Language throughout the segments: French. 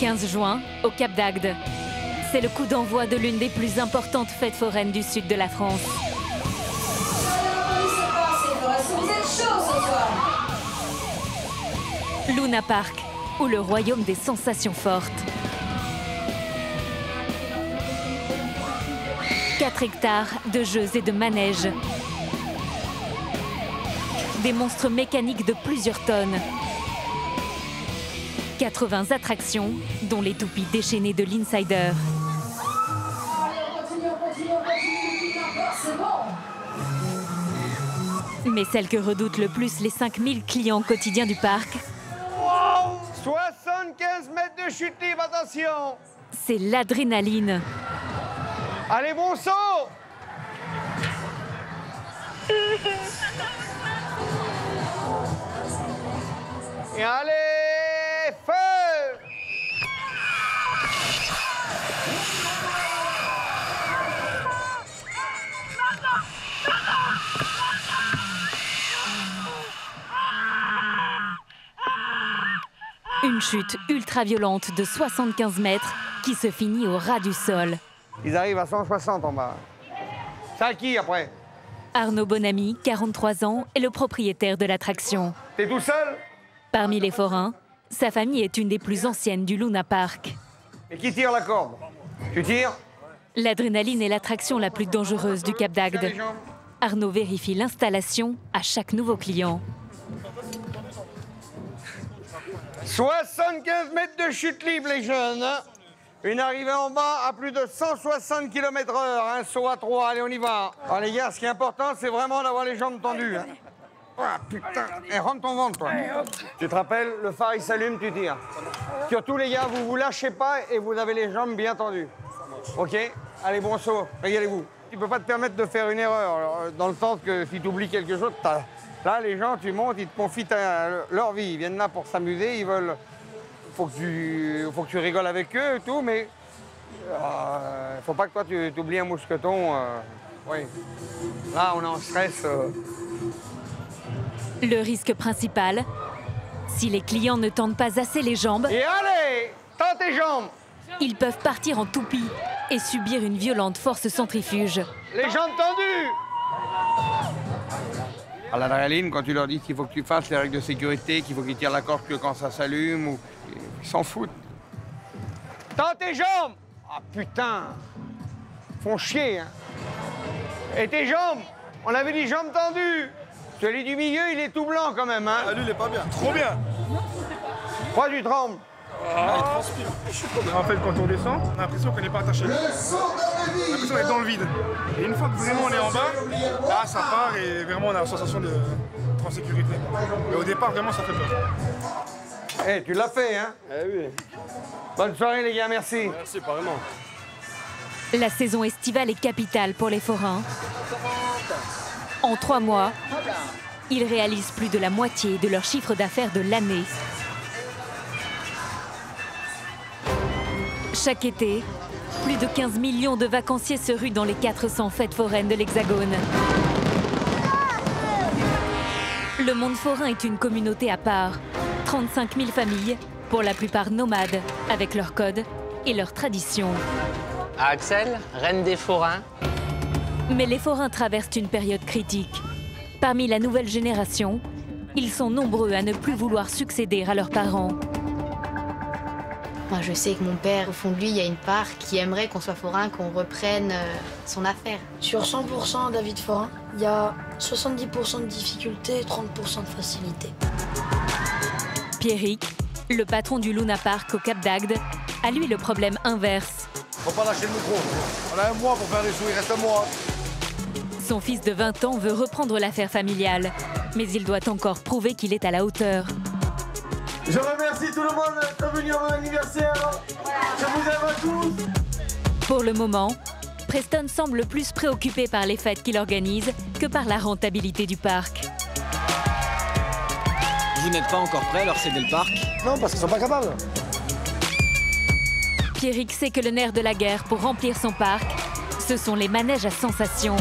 15 juin, au Cap d'Agde. C'est le coup d'envoi de l'une des plus importantes fêtes foraines du sud de la France. Vous êtes chaud ce soir. Luna Park, ou le royaume des sensations fortes. 4 hectares de jeux et de manèges. Des monstres mécaniques de plusieurs tonnes. 80 attractions, dont les toupies déchaînées de l'Insider. Mais celle que redoutent le plus les 5000 clients quotidiens du parc, Wow, 75 mètres de chute libre, attention. c'est l'adrénaline. Allez, bon saut. Et allez, feu. Une chute ultra-violente de 75 mètres qui se finit au ras du sol. Ils arrivent à 160 en bas. C'est à qui après? Arnaud Bonamy, 43 ans, est le propriétaire de l'attraction. T'es tout seul? Parmi les forains, sa famille est une des plus anciennes du Luna Park. Et qui tire la corde? Tu tires? L'adrénaline est l'attraction la plus dangereuse du Cap d'Agde. Arnaud vérifie l'installation à chaque nouveau client. 75 mètres de chute libre, les jeunes. Hein? Une arrivée en bas à plus de 160 km/h. Un saut à 3, allez, on y va. Alors, les gars, ce qui est important, c'est vraiment d'avoir les jambes tendues. Hein? Ah, putain. Et rentre ton ventre, toi. Tu te rappelles, le phare, il s'allume, tu tires. Surtout, les gars, vous vous lâchez pas et vous avez les jambes bien tendues. OK? Allez, bon saut. Régalez-vous. Tu peux pas te permettre de faire une erreur. Alors, dans le sens que si tu oublies quelque chose, là, les gens, tu montes, ils te confient leur vie. Ils viennent là pour s'amuser, ils veulent... Faut que tu rigoles avec eux et tout, mais... faut pas que toi, tu oublies un mousqueton. Oui. Là, on est en stress. Le risque principal, si les clients ne tendent pas assez les jambes, Et allez! Tends tes jambes! ils peuvent partir en toupie et subir une violente force centrifuge. Les jambes tendues! À l'adrénaline, quand tu leur dis qu'il faut que tu fasses les règles de sécurité, qu'il faut qu'ils tirent la corde que quand ça s'allume, ou... ils s'en foutent. Tends tes jambes! Ah putain! Ils font chier, hein! Et tes jambes? On avait dit jambes tendues! Celui du milieu, il est tout blanc quand même, hein? Ah, lui, il est pas bien. Trop bien. Pourquoi tu trembles? Ah, il transpire. En fait, quand on descend, on a l'impression qu'on n'est pas attaché. On a l'impression d'être dans le vide. Et une fois que vraiment on est en bas, là, ça part et vraiment on a la sensation de en sécurité. Mais au départ, vraiment, ça fait peur. Eh, tu l'as fait, hein? Eh oui. Bonne soirée, les gars, merci. Merci, apparemment. La saison estivale est capitale pour les forains. En 3 mois, ils réalisent plus de la moitié de leur chiffre d'affaires de l'année. Chaque été, plus de 15 millions de vacanciers se ruent dans les 400 fêtes foraines de l'Hexagone. Le monde forain est une communauté à part. 35 000 familles, pour la plupart nomades, avec leurs codes et leurs traditions. Axel, reine des forains. Mais les forains traversent une période critique. Parmi la nouvelle génération, ils sont nombreux à ne plus vouloir succéder à leurs parents. Moi, je sais que mon père, au fond de lui, il y a une part qui aimerait qu'on soit forain, qu'on reprenne son affaire. Sur 100% d'avis de forain, il y a 70% de difficulté et 30% de facilité. Pierrick, le patron du Luna Park au Cap d'Agde, a lui le problème inverse. Faut pas lâcher le micro. On a un mois pour faire les sous, il reste un mois. Son fils de 20 ans veut reprendre l'affaire familiale, mais il doit encore prouver qu'il est à la hauteur. Je remercie tout le monde d'être venu à mon anniversaire. Je vous aime à tous. Pour le moment, Preston semble plus préoccupé par les fêtes qu'il organise que par la rentabilité du parc. Vous n'êtes pas encore prêt à leur céder le parc? Non, parce qu'ils sont pas capables. Pierrick sait que le nerf de la guerre pour remplir son parc, ce sont les manèges à sensations.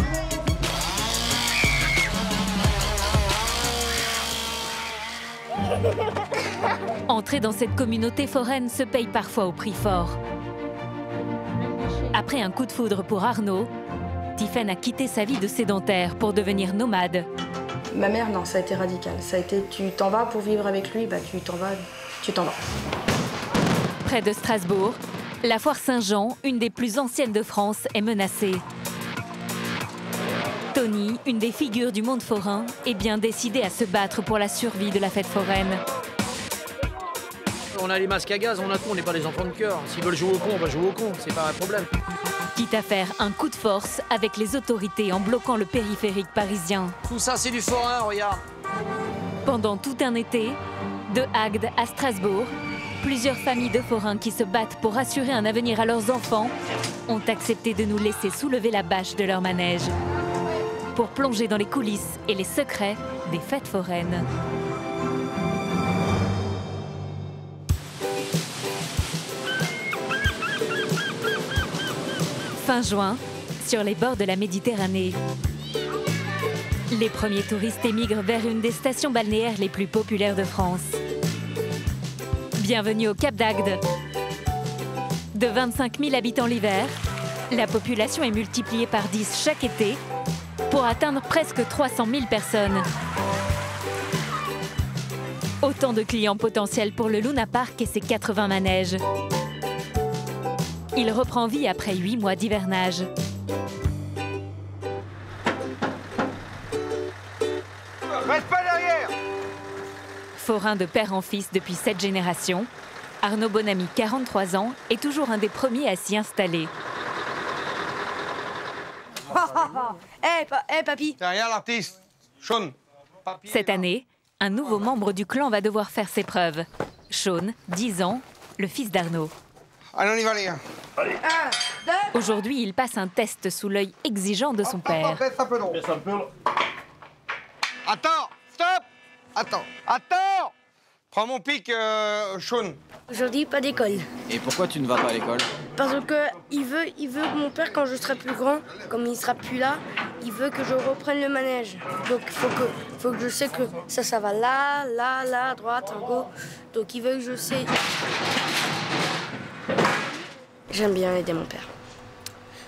Entrer dans cette communauté foraine se paye parfois au prix fort. Après un coup de foudre pour Arnaud, Tiffaine a quitté sa vie de sédentaire pour devenir nomade. Ma mère, non, ça a été radical. Ça a été, tu t'en vas pour vivre avec lui, bah tu t'en vas, tu t'en vas. Près de Strasbourg, la foire Saint-Jean, une des plus anciennes de France, est menacée. Tony, une des figures du monde forain, est bien décidée à se battre pour la survie de la fête foraine. On a les masques à gaz, on a tout, on n'est pas des enfants de cœur. S'ils veulent jouer au con, on va jouer au con, c'est pas un problème. Quitte à faire un coup de force avec les autorités en bloquant le périphérique parisien. Tout ça, c'est du forain, regarde. Pendant tout un été, de Agde à Strasbourg, plusieurs familles de forains qui se battent pour assurer un avenir à leurs enfants ont accepté de nous laisser soulever la bâche de leur manège pour plonger dans les coulisses et les secrets des fêtes foraines. Fin juin, sur les bords de la Méditerranée, les premiers touristes émigrent vers une des stations balnéaires les plus populaires de France. Bienvenue au Cap d'Agde. De 25 000 habitants l'hiver, la population est multipliée par 10 chaque été pour atteindre presque 300 000 personnes. Autant de clients potentiels pour le Luna Park et ses 80 manèges. Il reprend vie après 8 mois d'hivernage. Reste pas derrière! Forain de père en fils depuis 7 générations, Arnaud Bonamy, 43 ans, est toujours un des premiers à s'y installer. Hé, papy! Derrière l'artiste, Sean. Cette année, un nouveau membre du clan va devoir faire ses preuves. Sean, 10 ans, le fils d'Arnaud. Allez, on y va, les gars. Aujourd'hui, il passe un test sous l'œil exigeant de son père. Baisse un peu l'eau. Attends, stop! Attends! Prends mon pic, Sean. Aujourd'hui, pas d'école. Et pourquoi tu ne vas pas à l'école? Parce que il veut que mon père, quand je serai plus grand, comme il sera plus là, il veut que je reprenne le manège. Donc il faut que je sais que ça va là, à droite, en gauche. Donc il veut que je sais. J'aime bien aider mon père.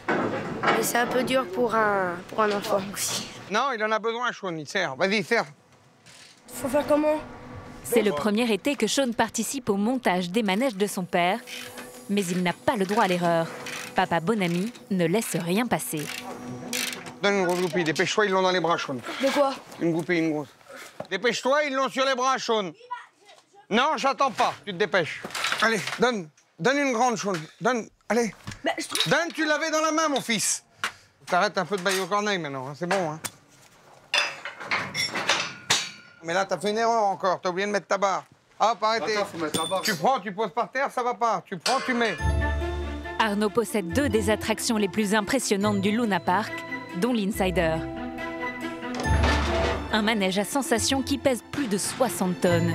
Mais c'est un peu dur pour un enfant aussi. Non, il en a besoin, Sean, il sert. Vas-y, sert. Faut faire comment? C'est le premier été que Sean participe au montage des manèges de son père, mais il n'a pas le droit à l'erreur. Papa Bonamy ne laisse rien passer. Donne une grosse goupille, dépêche-toi, ils l'ont dans les bras, Sean. De quoi? Une goupille, une grosse. Dépêche-toi, ils l'ont sur les bras, Sean. Non, j'attends pas, tu te dépêches. Allez, donne une grande, Sean. Donne, allez. Donne, tu l'avais dans la main, mon fils. T'arrêtes un peu de bailler aux corneilles maintenant, hein, c'est bon, hein. Mais là, t'as fait une erreur encore, t'as oublié de mettre ta barre. Hop, arrêtez. Attends, faut mettre la barre. Tu prends, tu poses par terre, ça va pas. Tu prends, tu mets. Arnaud possède 2 des attractions les plus impressionnantes du Luna Park, dont l'Insider. Un manège à sensation qui pèse plus de 60 tonnes.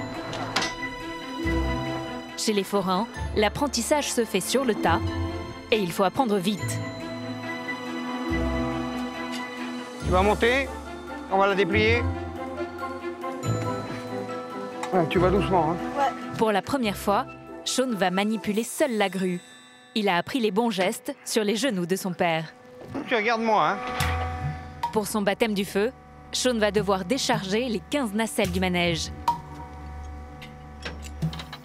Chez les forains, l'apprentissage se fait sur le tas et il faut apprendre vite. Tu vas monter, on va la déplier. Ouais, tu vas doucement, hein. Pour la première fois, Sean va manipuler seul la grue. Il a appris les bons gestes sur les genoux de son père. Tu regardes moi, hein. Pour son baptême du feu, Sean va devoir décharger les 15 nacelles du manège.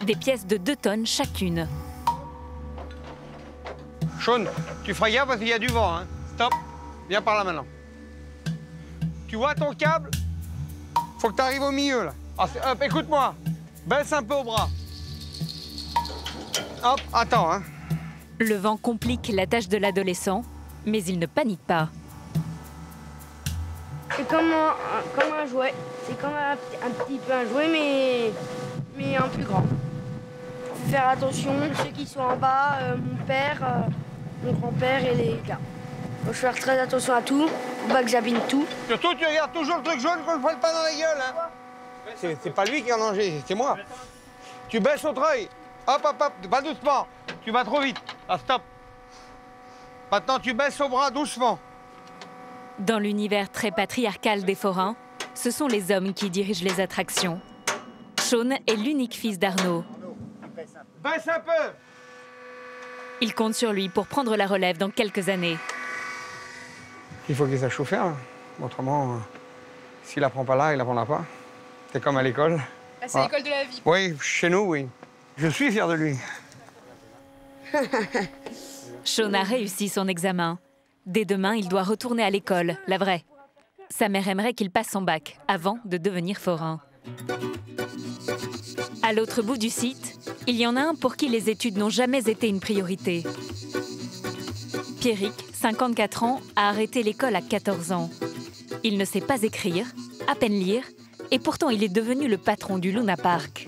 Des pièces de 2 tonnes chacune. Sean, tu feras gaffe parce qu'il y a du vent, hein. Stop, viens par là maintenant. Tu vois ton câble? Faut que tu arrives au milieu, là. Ah, hop, écoute-moi. Baisse un peu au bras. Hop, attends, hein. Le vent complique la tâche de l'adolescent, mais il ne panique pas. C'est comme un jouet. C'est comme un petit peu un jouet, mais un plus grand. Faut faire attention, ceux qui sont en bas, mon père, mon grand-père et les gars. Faut faire très attention à tout, faut pas que j'abîme tout. Surtout, tu regardes toujours le truc jaune qu'on ne prenne pas dans la gueule, hein. C'est pas lui qui est en danger, c'est moi. Tu baisses au treuil. Hop, hop, hop, pas doucement. Tu vas trop vite. Ah, stop. Maintenant, tu baisses au bras doucement. Dans l'univers très patriarcal des forains, ce sont les hommes qui dirigent les attractions. Sean est l'unique fils d'Arnaud. Baisse un peu. Il compte sur lui pour prendre la relève dans quelques années. Il faut qu'il sache tout faire. Autrement, s'il apprend pas là, il apprendra pas. C'est comme à l'école. Ah, c'est l'école de la vie. Oui, chez nous, oui. Je suis fier de lui. Sean a réussi son examen. Dès demain, il doit retourner à l'école, la vraie. Sa mère aimerait qu'il passe son bac avant de devenir forain. À l'autre bout du site, il y en a un pour qui les études n'ont jamais été une priorité. Pierrick, 54 ans, a arrêté l'école à 14 ans. Il ne sait pas écrire, à peine lire, et pourtant il est devenu le patron du Luna Park.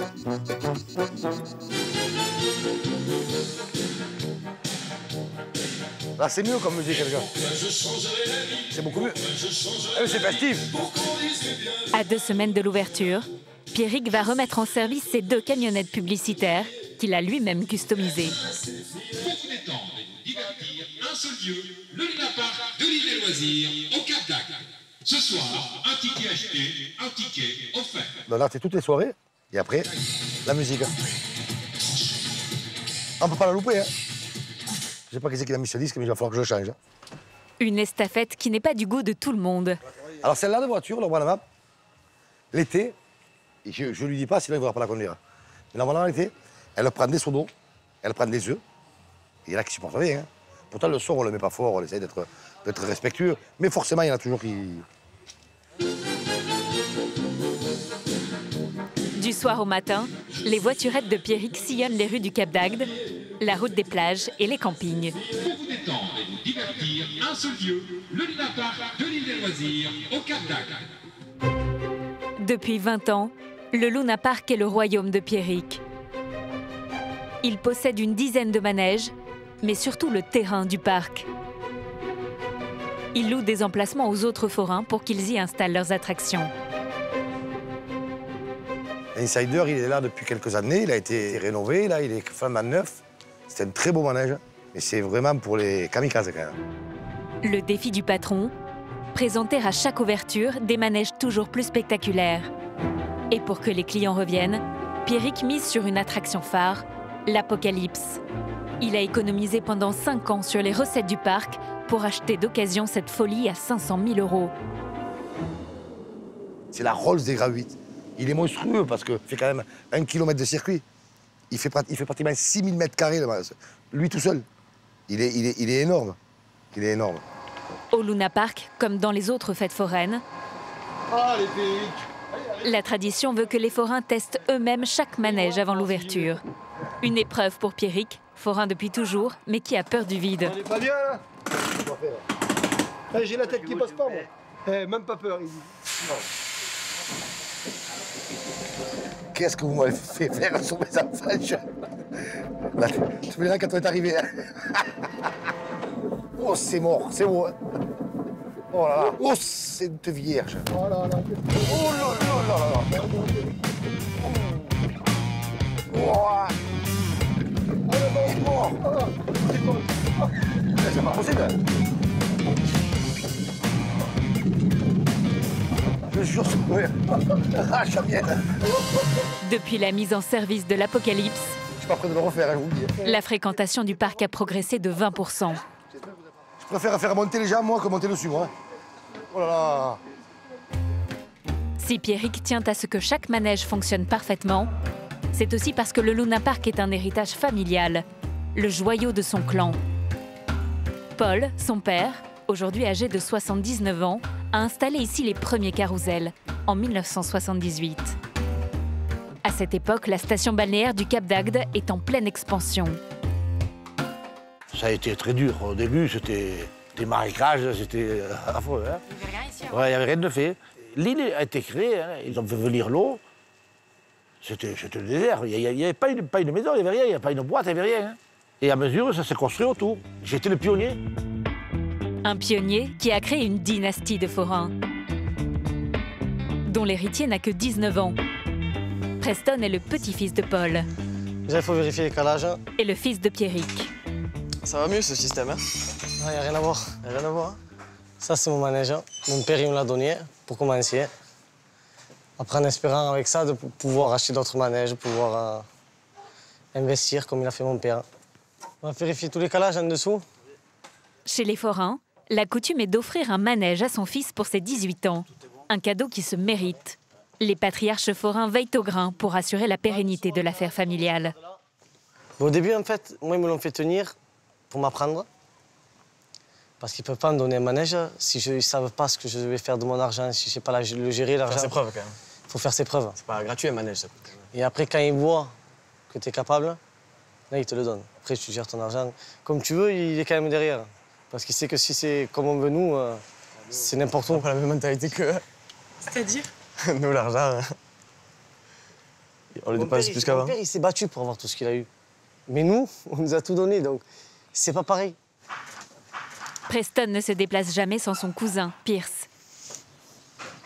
Là, c'est mieux comme musique, les gars. C'est beaucoup mieux. C'est festif. À 2 semaines de l'ouverture, Pierrick va remettre en service ses 2 camionnettes publicitaires qu'il a lui-même customisées. Pour vous détendre et vous divertir, un seul lieu, le Luna Park de l'île des loisirs, au Cap d'Agde. Ce soir, un ticket acheté, un ticket offert. Ben là, c'est toutes les soirées. Et après, la musique. On peut pas la louper, hein. Je sais pas qui c'est qui a mis ce disque, mais il va falloir que je le change. Une estafette qui n'est pas du goût de tout le monde. Alors celle-là de voiture, la map, l'été, et je lui dis pas, sinon il ne voudra pas la conduire. Mais normalement, l'été, elle prend des seaux d'eau, elle prend des œufs, et il y en a qui supportent rien. Hein. Pourtant, le son, on le met pas fort, on essaie d'être respectueux, mais forcément, il y en a toujours qui... Du soir au matin, les voiturettes de Pierrick sillonnent les rues du Cap d'Agde, la route des plages et les campings. Pour vous détendre et vous divertir, un seul lieu, le Luna Park de l'île des loisirs, au Cap d'Agde. Depuis 20 ans, le Luna Park est le royaume de Pierrick. Il possède une dizaine de manèges, mais surtout le terrain du parc. Il loue des emplacements aux autres forains pour qu'ils y installent leurs attractions. Insider, il est là depuis quelques années, il a été rénové, là, il est flambant neuf. C'est un très beau manège, mais c'est vraiment pour les kamikazes quand même. Le défi du patron, présenter à chaque ouverture des manèges toujours plus spectaculaires. Et pour que les clients reviennent, Pierrick mise sur une attraction phare, l'Apocalypse. Il a économisé pendant 5 ans sur les recettes du parc pour acheter d'occasion cette folie à 500 000 €. C'est la Rolls des Grav 8. Il est monstrueux parce qu'il fait quand même 1 km de circuit. Il fait pratiquement 6000 mètres carrés, lui tout seul. Il est énorme. Il est énorme. Au Luna Park, comme dans les autres fêtes foraines, la tradition veut que les forains testent eux-mêmes chaque manège avant l'ouverture. Une épreuve pour Pierrick, forain depuis toujours, mais qui a peur du vide. On est pas bien, là. J'ai la tête qui passe pas, moi. Même pas peur, il dit. Qu'est-ce que vous m'avez fait faire sur mes enfants? Tu me diras quand on est arrivé. Oh, c'est mort, c'est beau. Oh là là. Oh, c'est une vierge. Oh là là. Oh là là là là. Oh. Il est mort. C'est pas possible. Je jure, c'est mourir. Ah, Chamienne. Depuis la mise en service de l'Apocalypse, je suis pas prêt de le refaire, je vous le dis. La fréquentation du parc a progressé de 20%. Je préfère faire monter les gens, moi, que monter dessus, moi. Oh là là. Si Pierrick tient à ce que chaque manège fonctionne parfaitement, c'est aussi parce que le Luna Park est un héritage familial, le joyau de son clan. Paul, son père, aujourd'hui âgé de 79 ans, a installé ici les premiers carousels, en 1978. À cette époque, la station balnéaire du Cap d'Agde est en pleine expansion. Ça a été très dur. Au début, c'était des marécages, c'était affreux. Hein. Il n'y avait rien ici. Ouais, il n'y avait rien de fait. L'île a été créée, hein. Ils ont fait venir l'eau. C'était le désert. Il n'y avait pas une maison, il n'y avait rien, il n'y avait pas une boîte, il n'y avait rien. Hein. Et à mesure, ça s'est construit autour. J'étais le pionnier. Un pionnier qui a créé une dynastie de forains, dont l'héritier n'a que 19 ans. Preston est le petit-fils de Paul. Déjà, il faut vérifier les calages. Et le fils de Pierrick. Ça va mieux, ce système, hein? Il n'y a rien à voir. Ça, c'est mon manège. Mon père, il me l'a donné pour commencer. Après, en espérant avec ça de pouvoir acheter d'autres manèges, pouvoir investir comme il a fait mon père. On va vérifier tous les calages en dessous. Chez les forains, la coutume est d'offrir un manège à son fils pour ses 18 ans. Un cadeau qui se mérite. Les patriarches forains veillent au grain pour assurer la pérennité de l'affaire familiale. Au début, en fait, moi, ils me l'ont fait tenir pour m'apprendre. Parce qu'ils ne peuvent pas me donner un manège si ils ne savent pas ce que je vais faire de mon argent, si je ne sais pas le gérer, l'argent. Faire ses preuves, quand même. Il faut faire ses preuves. C'est pas gratuit, un manège, ça. Et après, quand ils voient que tu es capable, là, ils te le donnent. Après, tu gères ton argent. Comme tu veux, il est quand même derrière. Parce qu'il sait que si c'est comme on veut, nous, c'est n'importe où. On n'a pas la même mentalité que... C'est-à-dire? Nous, l'argent, on le dépasse plus qu'avant. Mon père, il s'est battu pour avoir tout ce qu'il a eu. Mais nous, on nous a tout donné, donc c'est pas pareil. Preston ne se déplace jamais sans son cousin, Pierce.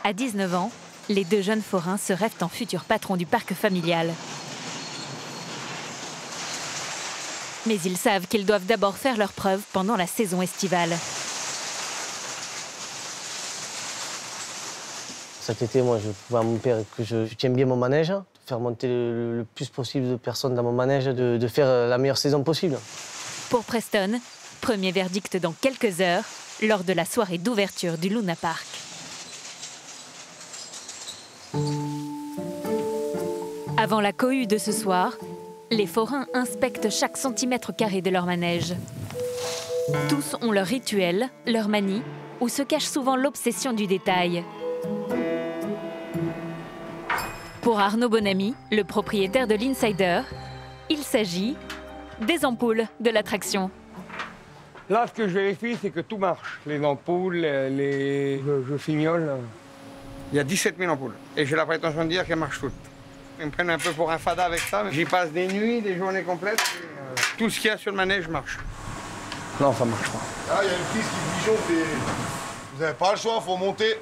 À 19 ans, les deux jeunes forains se rêvent en futurs patrons du parc familial. Mais ils savent qu'ils doivent d'abord faire leurs preuves pendant la saison estivale. Cet été, moi, je pouvais à mon père que je tienne bien mon manège, de faire monter le plus possible de personnes dans mon manège, de faire la meilleure saison possible. Pour Preston, premier verdict dans quelques heures, lors de la soirée d'ouverture du Luna Park. Avant la cohue de ce soir, les forains inspectent chaque centimètre carré de leur manège. Tous ont leur rituel, leur manie, où se cache souvent l'obsession du détail. Pour Arnaud Bonamy, le propriétaire de l'Insider, il s'agit des ampoules de l'attraction. Là, ce que je vérifie, c'est que tout marche. Les ampoules, je fignole. Il y a 17 000 ampoules. Et j'ai la prétention de dire qu'elles marchent toutes. Ils me prennent un peu pour un fada avec ça, mais j'y passe des nuits, des journées complètes. Et, tout ce qu'il y a sur le manège marche. Non, ça marche pas. Ah, il y a une prise qui bichonne et... Vous n'avez pas le choix, il faut monter.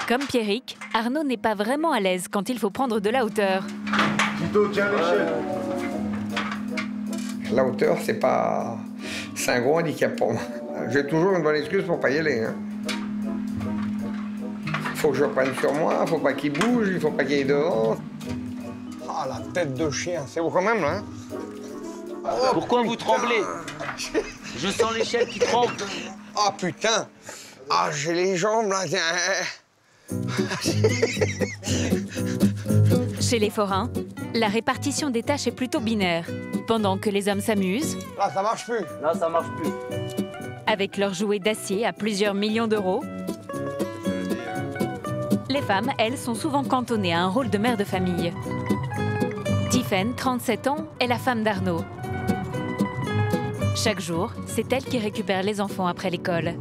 Comme Pierrick, Arnaud n'est pas vraiment à l'aise quand il faut prendre de la hauteur. Tito, tiens l'échelle. La hauteur, c'est pas... C'est un gros handicap pour moi. J'ai toujours une bonne excuse pour pas y aller. Faut que je prenne sur moi, faut pas qu'il bouge, il faut pas qu'il y ait devant. Ah, la tête de chien, c'est beau quand même, là. Oh, pourquoi vous tremblez? Je sens l'échelle qui tremble. Ah, putain. Ah, j'ai les jambes, là. Chez les forains, la répartition des tâches est plutôt binaire. Pendant que les hommes s'amusent... Là, ça marche plus. Là, ça marche plus. Avec leurs jouets d'acier à plusieurs millions d'euros, les femmes, elles, sont souvent cantonnées à un rôle de mère de famille. Tiffaine, 37 ans, est la femme d'Arnaud. Chaque jour, c'est elle qui récupère les enfants après l'école.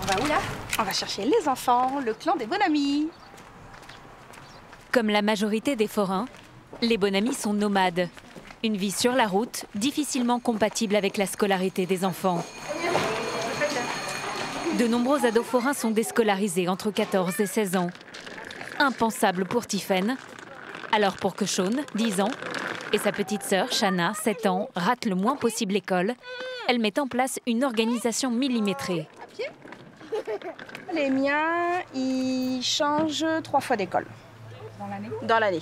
On va où là? On va chercher les enfants, le clan des Bonamy. Comme la majorité des forains, les Bonamy sont nomades. Une vie sur la route, difficilement compatible avec la scolarité des enfants. De nombreux ados forains sont déscolarisés entre 14 et 16 ans. Impensable pour Tiffaine. Alors pour que Sean, 10 ans, et sa petite sœur, Shanna, 7 ans, ratent le moins possible l'école, elle met en place une organisation millimétrée. Les miens, ils changent 3 fois d'école. Dans l'année? Dans l'année.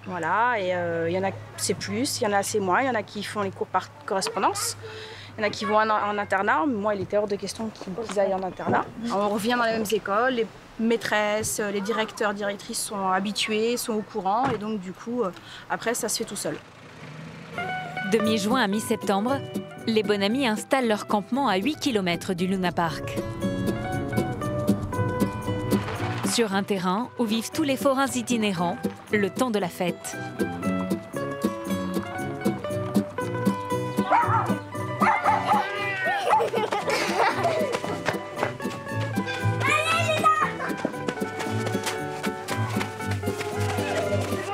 Voilà, et il y en a c'est plus, il y en a c'est moins, il y en a qui font les cours par correspondance. Il y en a qui vont en internat, moi il était hors de question qu'ils aillent en internat. On revient dans les mêmes écoles, les maîtresses, les directeurs, directrices sont habitués, sont au courant, et donc du coup, après ça se fait tout seul. De mi-juin à mi-septembre, les Bonamy installent leur campement à 8 km du Luna Park. Sur un terrain où vivent tous les forains itinérants, le temps de la fête.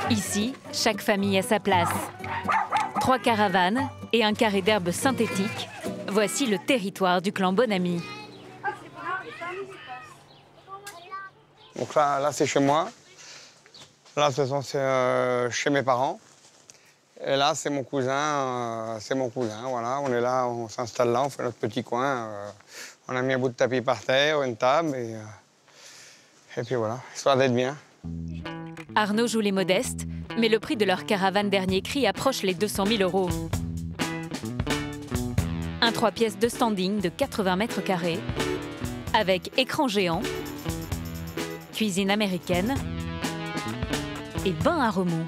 Ici, chaque famille a sa place. 3 caravanes et un carré d'herbe synthétique. Voici le territoire du clan Bonamy. Donc là c'est chez moi. Là, de toute façon, c'est chez mes parents. Et là, c'est mon cousin, voilà. On est là, on s'installe là, on fait notre petit coin. On a mis un bout de tapis par terre, une table, et puis voilà, histoire d'être bien. Arnaud joue les modestes, mais le prix de leur caravane dernier cri approche les 200 000 €. Un 3 pièces de standing de 80 mètres carrés, avec écran géant, cuisine américaine et bain à remous.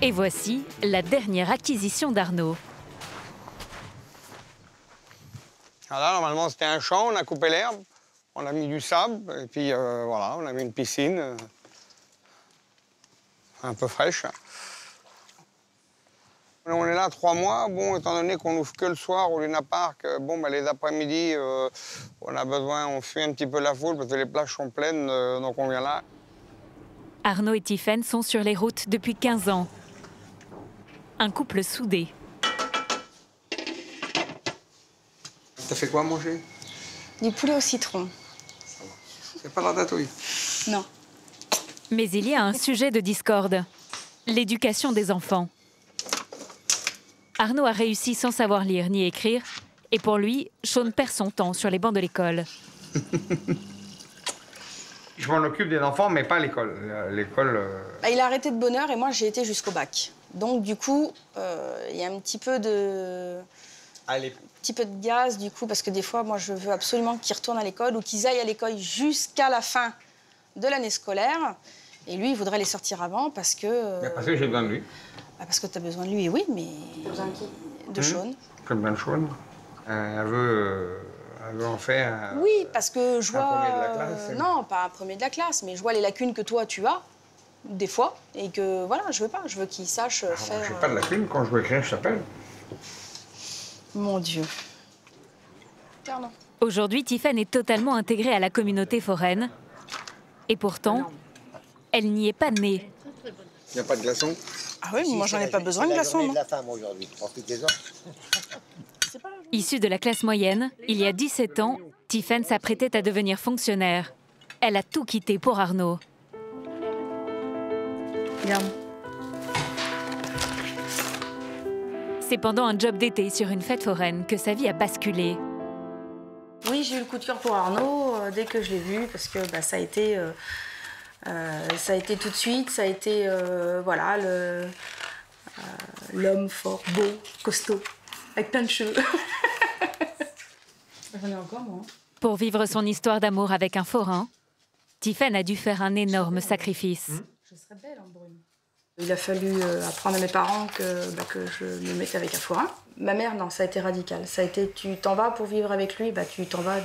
Et voici la dernière acquisition d'Arnaud. Là, normalement, c'était un champ, on a coupé l'herbe, on a mis du sable, et puis voilà, on a mis une piscine un peu fraîche. On est là 3 mois, bon, étant donné qu'on n'ouvre que le soir au Luna Park, bon, bah, les après-midi, on a besoin, on fuit un petit peu la foule parce que les plages sont pleines, donc on vient là. Arnaud et Tiffaine sont sur les routes depuis 15 ans. Un couple soudé. T'as fait quoi à manger? Du poulet au citron. C'est pas ratatouille? Non. Mais il y a un sujet de discorde. L'éducation des enfants. Arnaud a réussi sans savoir lire ni écrire. Et pour lui, Sean perd son temps sur les bancs de l'école. Je m'en occupe des enfants, mais pas à l'école. L'école... Bah, il a arrêté de bonne heure et moi, j'ai été jusqu'au bac. Donc, du coup, il y a un petit peu de... petit peu de gaz, du coup, parce que des fois, moi, je veux absolument qu'ils retournent à l'école ou qu'ils aillent à l'école jusqu'à la fin de l'année scolaire. Et lui, il voudrait les sortir avant parce que... Parce que j'ai besoin de lui. Bah, parce que tu as besoin de lui, oui, mais... T'as besoin de qui? De Sean. J'ai besoin de Sean. Elle veut en faire... Oui, parce que je vois... Un premier de la classe. Non, pas un premier de la classe, mais je vois les lacunes que toi, tu as, des fois, et que, voilà, je veux pas. Je veux qu'il sache faire... Je n'ai pas de lacunes. Quand je veux écrire, je t'appelle. Mon Dieu. Aujourd'hui, Tiffaine est totalement intégrée à la communauté foraine. Et pourtant, elle n'y est pas née. Il n'y a pas de glaçons? Ah oui, mais moi, j'en ai pas besoin de glaçons, non. Issue de la classe moyenne, il y a 17 ans, Tiffaine s'apprêtait à devenir fonctionnaire. Elle a tout quitté pour Arnaud. Regarde. C'est pendant un job d'été sur une fête foraine que sa vie a basculé. Oui, j'ai eu le coup de cœur pour Arnaud dès que je l'ai vu, parce que bah, ça a été tout de suite, ça a été voilà, l'homme fort, beau, costaud, avec plein de cheveux. J'en ai encore, moi. Pour vivre son histoire d'amour avec un forain, Tiffaine a dû faire un énorme sacrifice. Je serais belle en brune. Il a fallu apprendre à mes parents que je me mettais avec un forain. Ma mère, non, ça a été radical. Ça a été, tu t'en vas pour vivre avec lui, bah tu t'en vas,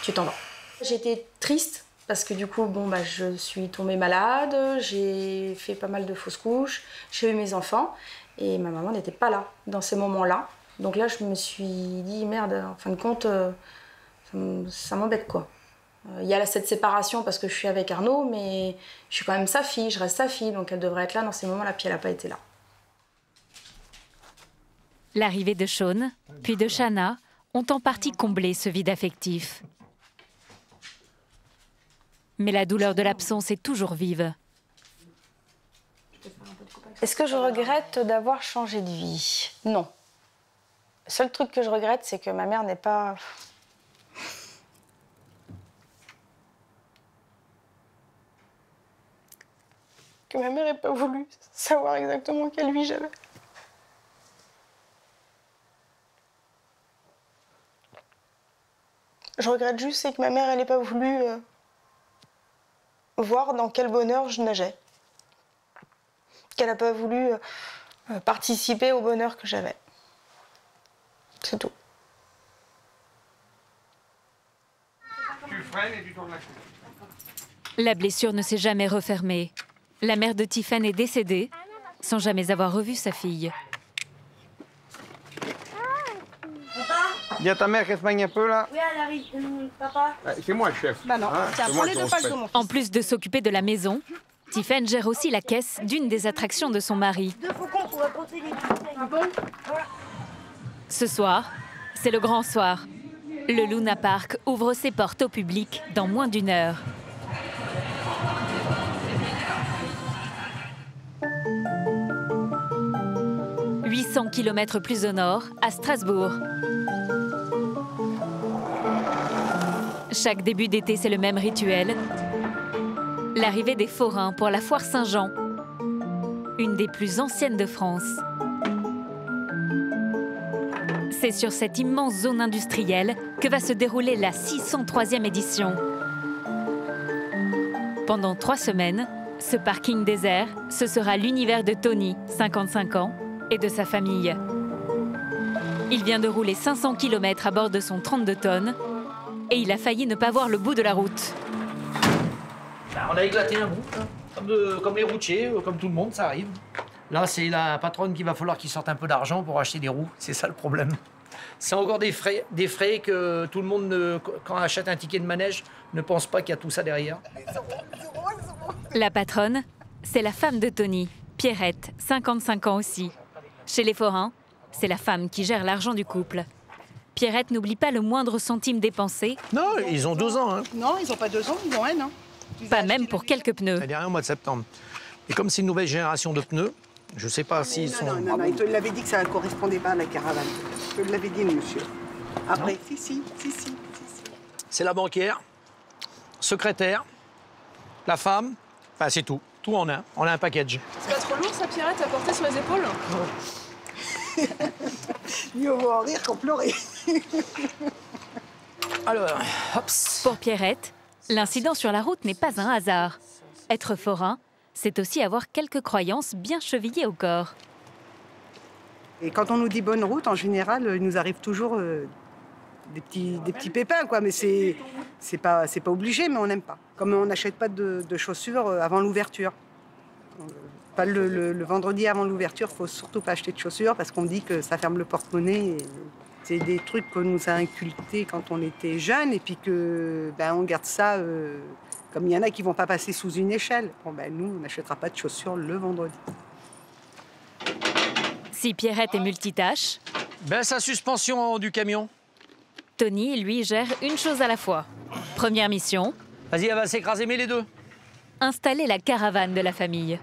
tu t'en vas. J'étais triste parce que du coup, bon, bah, je suis tombée malade, j'ai fait pas mal de fausses couches, j'ai eu mes enfants et ma maman n'était pas là dans ces moments-là. Donc là, je me suis dit, merde, en fin de compte, ça m'embête, quoi. Il y a cette séparation parce que je suis avec Arnaud, mais je suis quand même sa fille, je reste sa fille, donc elle devrait être là dans ces moments-là, puis elle n'a pas été là. L'arrivée de Sean, puis de Shanna, ont en partie comblé ce vide affectif. Mais la douleur de l'absence est toujours vive. Est-ce que je regrette d'avoir changé de vie? Non. Le seul truc que je regrette, c'est que ma mère n'est pas... que ma mère n'ait pas voulu savoir exactement quelle vie j'avais. Je regrette juste, c'est que ma mère, elle n'ait pas voulu voir dans quel bonheur je nageais. Qu'elle n'a pas voulu participer au bonheur que j'avais. C'est tout. Tu freines et tu tournes la queue. La blessure ne s'est jamais refermée. La mère de Tiffaine est décédée, sans jamais avoir revu sa fille. Dis à ta mère qu'elle se baigne un peu, là. Oui, elle arrive. Papa. C'est moi le chef. Bah non, tiens, prends les deux pages de mon fils. En plus de s'occuper de la maison, Tiffaine gère aussi la caisse d'une des attractions de son mari. 2 faucons pour apporter les bouteilles. Ah bon? Voilà. Ce soir, c'est le grand soir. Le Luna Park ouvre ses portes au public dans moins d'1 heure. 800 km plus au nord, à Strasbourg. Chaque début d'été, c'est le même rituel. L'arrivée des forains pour la foire Saint-Jean, une des plus anciennes de France. C'est sur cette immense zone industrielle que va se dérouler la 603e édition. Pendant 3 semaines, ce parking désert, ce sera l'univers de Tony, 55 ans, et de sa famille. Il vient de rouler 500 km à bord de son 32 tonnes et il a failli ne pas voir le bout de la route. On a éclaté un bout, hein. Comme les routiers, comme tout le monde, ça arrive. Là, c'est la patronne qu'il va falloir qu'il sorte un peu d'argent pour acheter des roues. C'est ça le problème. C'est encore des frais que tout le monde, quand on achète un ticket de manège, ne pense pas qu'il y a tout ça derrière. La patronne, c'est la femme de Tony, Pierrette, 55 ans aussi. Chez les forains, c'est la femme qui gère l'argent du couple. Pierrette n'oublie pas le moindre centime dépensé. Non, ils ont 2 ans. Hein. Non, ils n'ont pas 2 ans, ils ont 1 an. Pas même pour quelques pneus. C'est dernier au mois de septembre. Et comme c'est une nouvelle génération de pneus, je ne sais pas s'ils sont... Non, il te l'avait dit que ça ne correspondait pas à la caravane. Je te l'avais dit, monsieur. Après, si. C'est la banquière, secrétaire, la femme, enfin c'est tout. Tout en un. On a un package. C'est pas trop lourd, ça, Pierrette, à porter sur les épaules? Mieux vaut en rire qu'en pleurer. Alors, hop. Pour Pierrette, l'incident sur la route n'est pas un hasard. Être forain, c'est aussi avoir quelques croyances bien chevillées au corps. Et quand on nous dit bonne route, en général, il nous arrive toujours des petits pépins, quoi. Mais c'est pas obligé, mais on n'aime pas. Comme on n'achète pas de chaussures avant l'ouverture. Pas le vendredi avant l'ouverture, il ne faut surtout pas acheter de chaussures parce qu'on dit que ça ferme le porte-monnaie. C'est des trucs qu'on nous a inculqués quand on était jeunes et puis que on garde ça. Comme il y en a qui ne vont pas passer sous une échelle. Bon, nous, on n'achètera pas de chaussures le vendredi. Si Pierrette est multitâche... Sa suspension du camion. Tony, lui, gère une chose à la fois. Première mission... Vas-y, elle va s'écraser, mets les deux. Installer la caravane de la famille.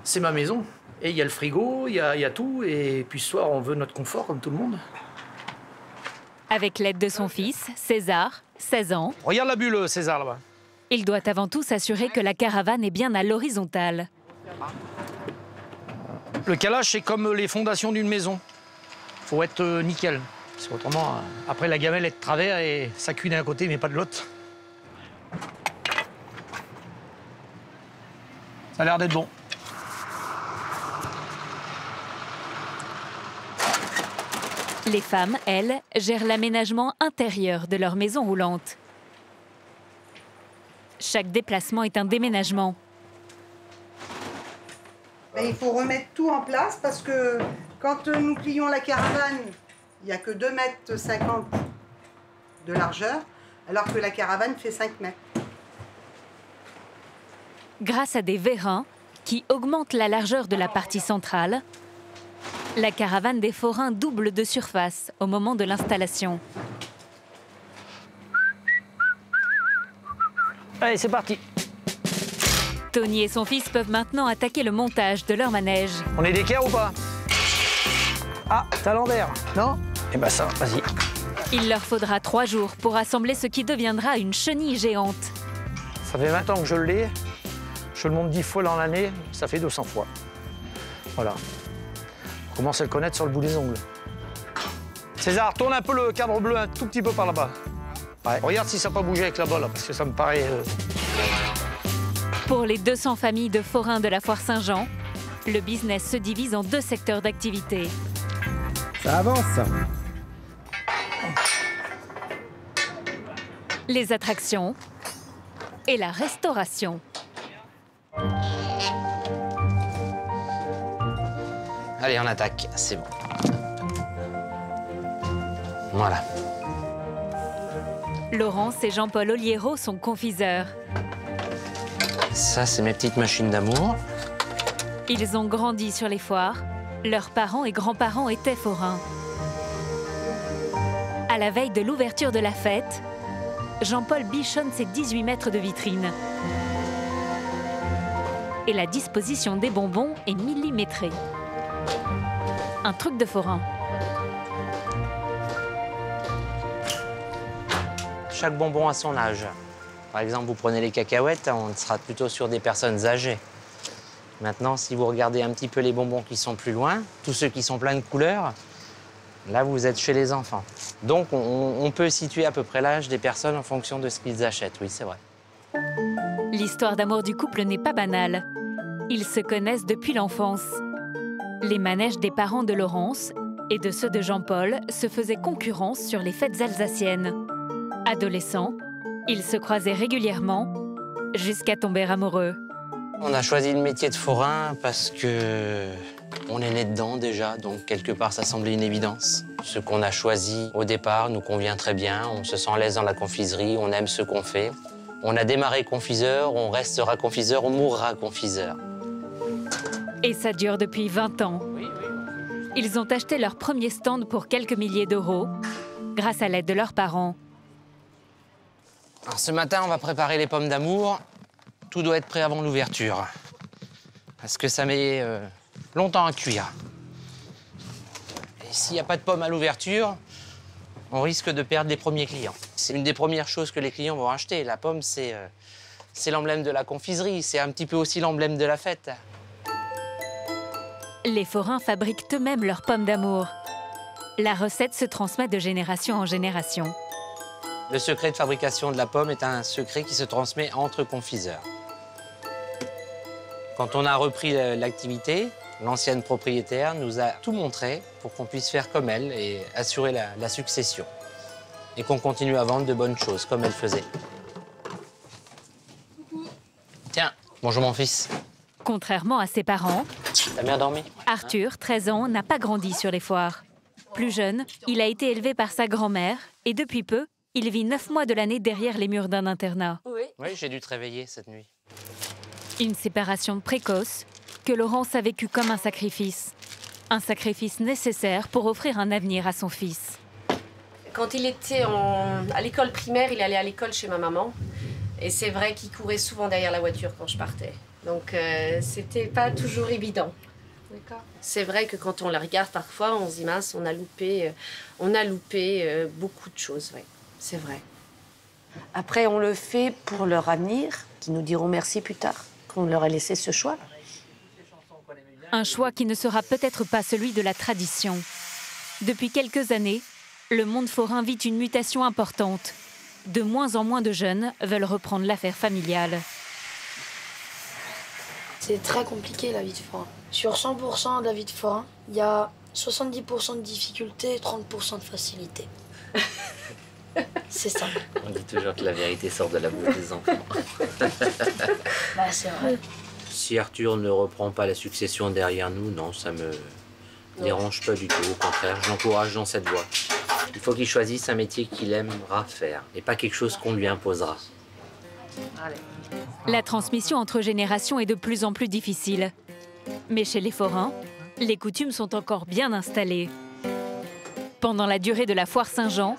C'est ma maison. Et il y a le frigo, il y a tout. Et puis ce soir, on veut notre confort, comme tout le monde. Avec l'aide de son fils, César, 16 ans... Regarde la bulle, César, là-bas. Il doit avant tout s'assurer que la caravane est bien à l'horizontale. Le calage, c'est comme les fondations d'une maison. Faut être nickel. Parce qu'autrement, après, la gamelle est de travers et ça cuit d'un côté, mais pas de l'autre. Ça a l'air d'être bon. Les femmes, elles, gèrent l'aménagement intérieur de leur maison roulante. Chaque déplacement est un déménagement. Il faut remettre tout en place parce que quand nous plions la caravane, il n'y a que 2,50 m de largeur, alors que la caravane fait 5 mètres. Grâce à des vérins qui augmentent la largeur de la partie centrale, la caravane des forains double de surface au moment de l'installation. Allez, c'est parti. Tony et son fils peuvent maintenant attaquer le montage de leur manège. On est d'équerre ou pas? Ah, t'as l'envers, non? Eh ben ça, vas-y. Il leur faudra 3 jours pour assembler ce qui deviendra une chenille géante. Ça fait 20 ans que je l'ai. Je le monte 10 fois dans l'année, ça fait 200 fois. Voilà. On commence à le connaître sur le bout des ongles. César, tourne un peu le cadre bleu un tout petit peu par là-bas. Ouais. Regarde si ça n'a pas bougé avec là-bas, là, parce que ça me paraît... Pour les 200 familles de forains de la foire Saint-Jean, le business se divise en 2 secteurs d'activité. Ça avance. Les attractions et la restauration. Allez, on attaque, c'est bon. Voilà. Laurence et Jean-Paul Oliero sont confiseurs. Ça, c'est mes petites machines d'amour. Ils ont grandi sur les foires. Leurs parents et grands-parents étaient forains. À la veille de l'ouverture de la fête, Jean-Paul bichonne ses 18 mètres de vitrine. Et la disposition des bonbons est millimétrée. Un truc de forain. Chaque bonbon a son âge. Par exemple, vous prenez les cacahuètes, on sera plutôt sur des personnes âgées. Maintenant, si vous regardez un petit peu les bonbons qui sont plus loin, tous ceux qui sont pleins de couleurs, là, vous êtes chez les enfants. Donc, on peut situer à peu près l'âge des personnes en fonction de ce qu'ils achètent. Oui, c'est vrai. L'histoire d'amour du couple n'est pas banale. Ils se connaissent depuis l'enfance. Les manèges des parents de Laurence et de ceux de Jean-Paul se faisaient concurrence sur les fêtes alsaciennes. Adolescents, ils se croisaient régulièrement jusqu'à tomber amoureux. On a choisi le métier de forain parce que on est né dedans déjà, donc quelque part ça semblait une évidence. Ce qu'on a choisi au départ nous convient très bien, on se sent à l'aise dans la confiserie, on aime ce qu'on fait. On a démarré confiseur, on restera confiseur, on mourra confiseur. Et ça dure depuis 20 ans. Ils ont acheté leur premier stand pour quelques milliers d'euros, grâce à l'aide de leurs parents. Alors ce matin, on va préparer les pommes d'amour. Tout doit être prêt avant l'ouverture. Parce que ça met longtemps à cuire. Et s'il n'y a pas de pommes à l'ouverture, on risque de perdre les premiers clients. C'est une des premières choses que les clients vont acheter. La pomme, c'est l'emblème de la confiserie. C'est un petit peu aussi l'emblème de la fête. Les forains fabriquent eux-mêmes leurs pommes d'amour. La recette se transmet de génération en génération. Le secret de fabrication de la pomme est un secret qui se transmet entre confiseurs. Quand on a repris l'activité, l'ancienne propriétaire nous a tout montré pour qu'on puisse faire comme elle et assurer la succession. Et qu'on continue à vendre de bonnes choses, comme elle faisait. Tiens, bonjour mon fils. Contrairement à ses parents, t'as bien dormi? Arthur, 13 ans, n'a pas grandi sur les foires. Plus jeune, il a été élevé par sa grand-mère et depuis peu, il vit 9 mois de l'année derrière les murs d'un internat. Oui, j'ai dû te réveiller cette nuit. Une séparation précoce que Laurence a vécue comme un sacrifice. Un sacrifice nécessaire pour offrir un avenir à son fils. Quand il était à l'école primaire, il allait à l'école chez ma maman. Et c'est vrai qu'il courait souvent derrière la voiture quand je partais. Donc c'était pas toujours évident. C'est vrai que quand on la regarde parfois, on se dit mince, on a loupé beaucoup de choses, ouais. C'est vrai. Après, on le fait pour leur avenir, qui nous diront merci plus tard, qu'on leur a laissé ce choix. Un choix qui ne sera peut-être pas celui de la tradition. Depuis quelques années, le monde forain vit une mutation importante. De moins en moins de jeunes veulent reprendre l'affaire familiale. C'est très compliqué la vie de forain. Sur 100% de la vie de forain, il y a 70% de difficulté et 30% de facilité. C'est ça. On dit toujours que la vérité sort de la bouche des enfants. Bah, c'est vrai. Si Arthur ne reprend pas la succession derrière nous, non, ça me dérange pas du tout. Au contraire, j'encourage dans cette voie. Il faut qu'il choisisse un métier qu'il aimera faire et pas quelque chose qu'on lui imposera. La transmission entre générations est de plus en plus difficile. Mais chez les forains, les coutumes sont encore bien installées. Pendant la durée de la foire Saint-Jean,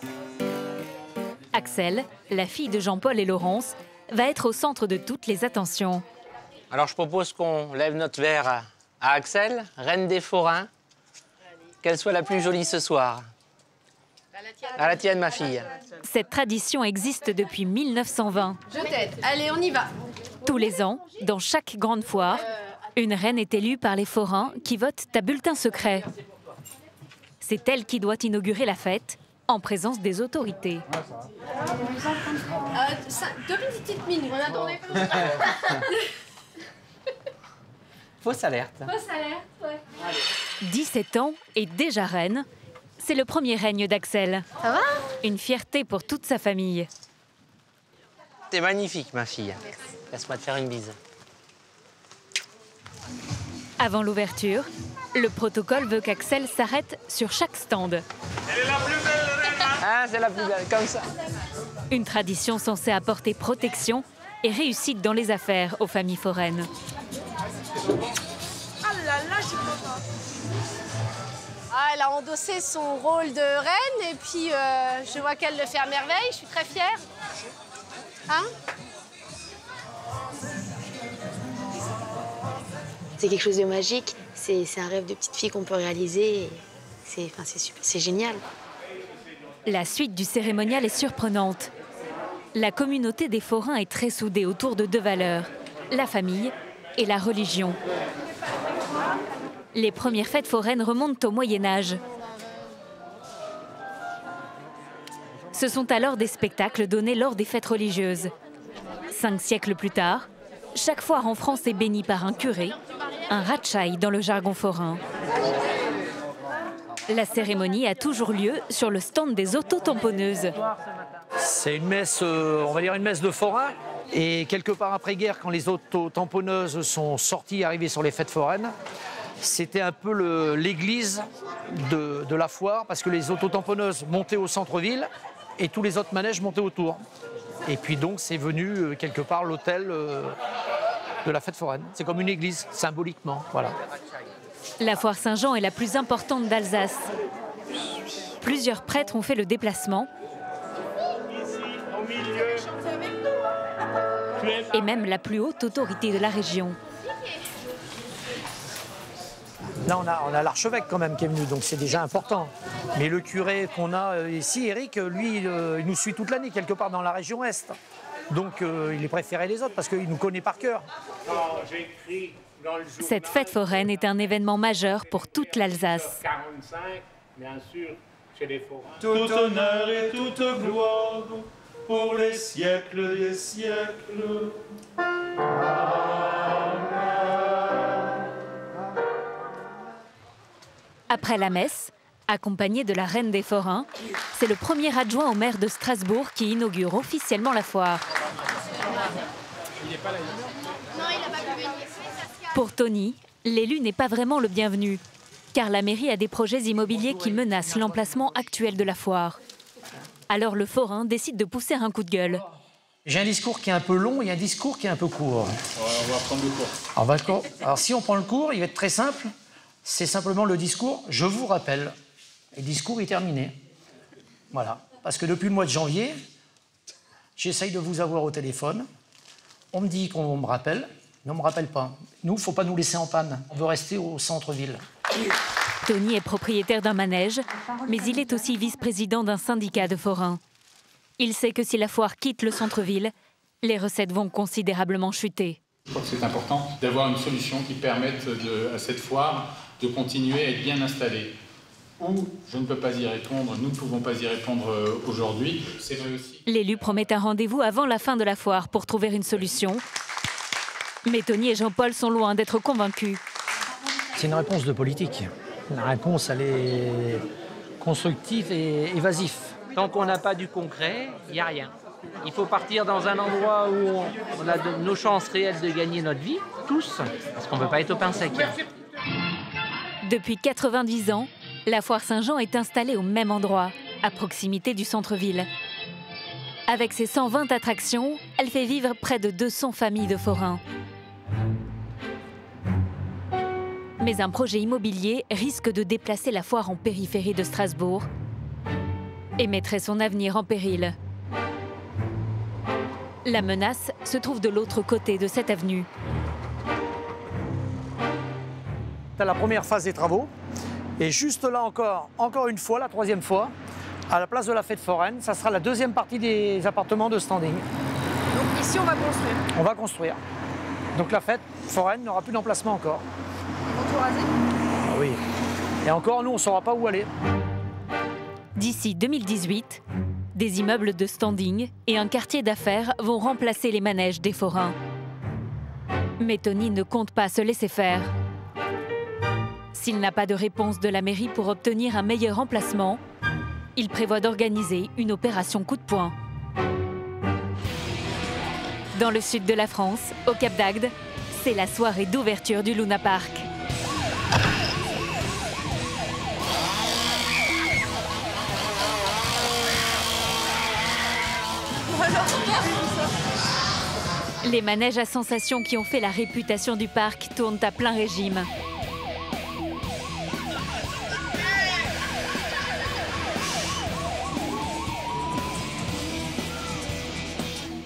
Axel, la fille de Jean-Paul et Laurence, va être au centre de toutes les attentions. Alors je propose qu'on lève notre verre à Axel, reine des forains. Qu'elle soit la plus jolie ce soir. À la tienne, ma fille. Cette tradition existe depuis 1920. Je t'aide. Allez, on y va. Tous les ans, dans chaque grande foire, une reine est élue par les forains qui votent à bulletin secret. C'est elle qui doit inaugurer la fête en présence des autorités. 2 petites minutes. On attendait. Fausse alerte. Fausse alerte, ouais. 17 ans et déjà reine, c'est le premier règne d'Axel. Ça va? Une fierté pour toute sa famille. T'es magnifique, ma fille. Laisse-moi te faire une bise. Avant l'ouverture, le protocole veut qu'Axel s'arrête sur chaque stand. Elle est la plus belle reine. Ah, c'est la plus belle, comme ça. Une tradition censée apporter protection et réussite dans les affaires aux familles foraines. Ah là là, je suis contente. Ah, elle a endossé son rôle de reine et puis je vois qu'elle le fait à merveille. Je suis très fière. Hein? C'est quelque chose de magique. C'est un rêve de petite fille qu'on peut réaliser. C'est génial. La suite du cérémonial est surprenante. La communauté des forains est très soudée autour de deux valeurs, la famille et la religion. Les premières fêtes foraines remontent au Moyen-Âge. Ce sont alors des spectacles donnés lors des fêtes religieuses. 5 siècles plus tard, chaque foire en France est bénie par un curé, un ratchaï dans le jargon forain. La cérémonie a toujours lieu sur le stand des autotamponneuses. C'est une messe, on va dire une messe de forain. Et quelque part après-guerre, quand les autotamponneuses sont sorties, arrivées sur les fêtes foraines, c'était un peu l'église de la foire, parce que les autotamponneuses montaient au centre-ville et tous les autres manèges montaient autour. Et puis donc c'est venu quelque part l'hôtel de la fête foraine. C'est comme une église, symboliquement, voilà. La foire Saint-Jean est la plus importante d'Alsace. Plusieurs prêtres ont fait le déplacement. Et même la plus haute autorité de la région. Là, on a l'archevêque quand même qui est venu, donc c'est déjà important. Mais le curé qu'on a ici, Eric, lui, il nous suit toute l'année, quelque part dans la région Est. Donc il est préféré des autres parce qu'il nous connaît par cœur. Cette fête foraine est un événement majeur pour toute l'Alsace. 45, bien sûr, chez les forains. Tout honneur et toute gloire pour les siècles des siècles. Après la messe, accompagné de la reine des forains, c'est le premier adjoint au maire de Strasbourg qui inaugure officiellement la foire. Pour Tony, l'élu n'est pas vraiment le bienvenu, car la mairie a des projets immobiliers qui menacent l'emplacement actuel de la foire. Alors le forain décide de pousser un coup de gueule. J'ai un discours qui est un peu long et un discours qui est un peu court. On va prendre le court. Alors si on prend le court, il va être très simple. C'est simplement le discours « Je vous rappelle ». Et le discours est terminé. Voilà. Parce que depuis le mois de janvier, j'essaye de vous avoir au téléphone. On me dit qu'on me rappelle, mais on ne me rappelle pas. Nous, il ne faut pas nous laisser en panne. On veut rester au centre-ville. Tony est propriétaire d'un manège, mais il est aussi vice-président d'un syndicat de forains. Il sait que si la foire quitte le centre-ville, les recettes vont considérablement chuter. Je crois que c'est important d'avoir une solution qui permette à cette foire de continuer à être bien installée. Ou je ne peux pas y répondre, nous ne pouvons pas y répondre aujourd'hui. C'est vrai aussi. L'élu promet un rendez-vous avant la fin de la foire pour trouver une solution. Mais Tony et Jean-Paul sont loin d'être convaincus. C'est une réponse de politique. La réponse, elle est constructive et évasive. Tant qu'on n'a pas du concret, il n'y a rien. Il faut partir dans un endroit où on a nos chances réelles de gagner notre vie, tous, parce qu'on ne peut pas être au pain sec. Depuis 90 ans, la foire Saint-Jean est installée au même endroit, à proximité du centre-ville. Avec ses 120 attractions, elle fait vivre près de 200 familles de forains. Mais un projet immobilier risque de déplacer la foire en périphérie de Strasbourg et mettrait son avenir en péril. La menace se trouve de l'autre côté de cette avenue. C'est la première phase des travaux. Et juste là encore une fois, la troisième fois, à la place de la fête foraine, ça sera la deuxième partie des appartements de standing. Donc ici, on va construire. On va construire. Donc la fête foraine n'aura plus d'emplacement encore. Ils vont tout raser ? Ah oui. Et encore, nous, on ne saura pas où aller. D'ici 2018, des immeubles de standing et un quartier d'affaires vont remplacer les manèges des forains. Mais Tony ne compte pas se laisser faire. S'il n'a pas de réponse de la mairie pour obtenir un meilleur emplacement, il prévoit d'organiser une opération coup de poing. Dans le sud de la France, au Cap d'Agde, c'est la soirée d'ouverture du Luna Park. Les manèges à sensations qui ont fait la réputation du parc tournent à plein régime.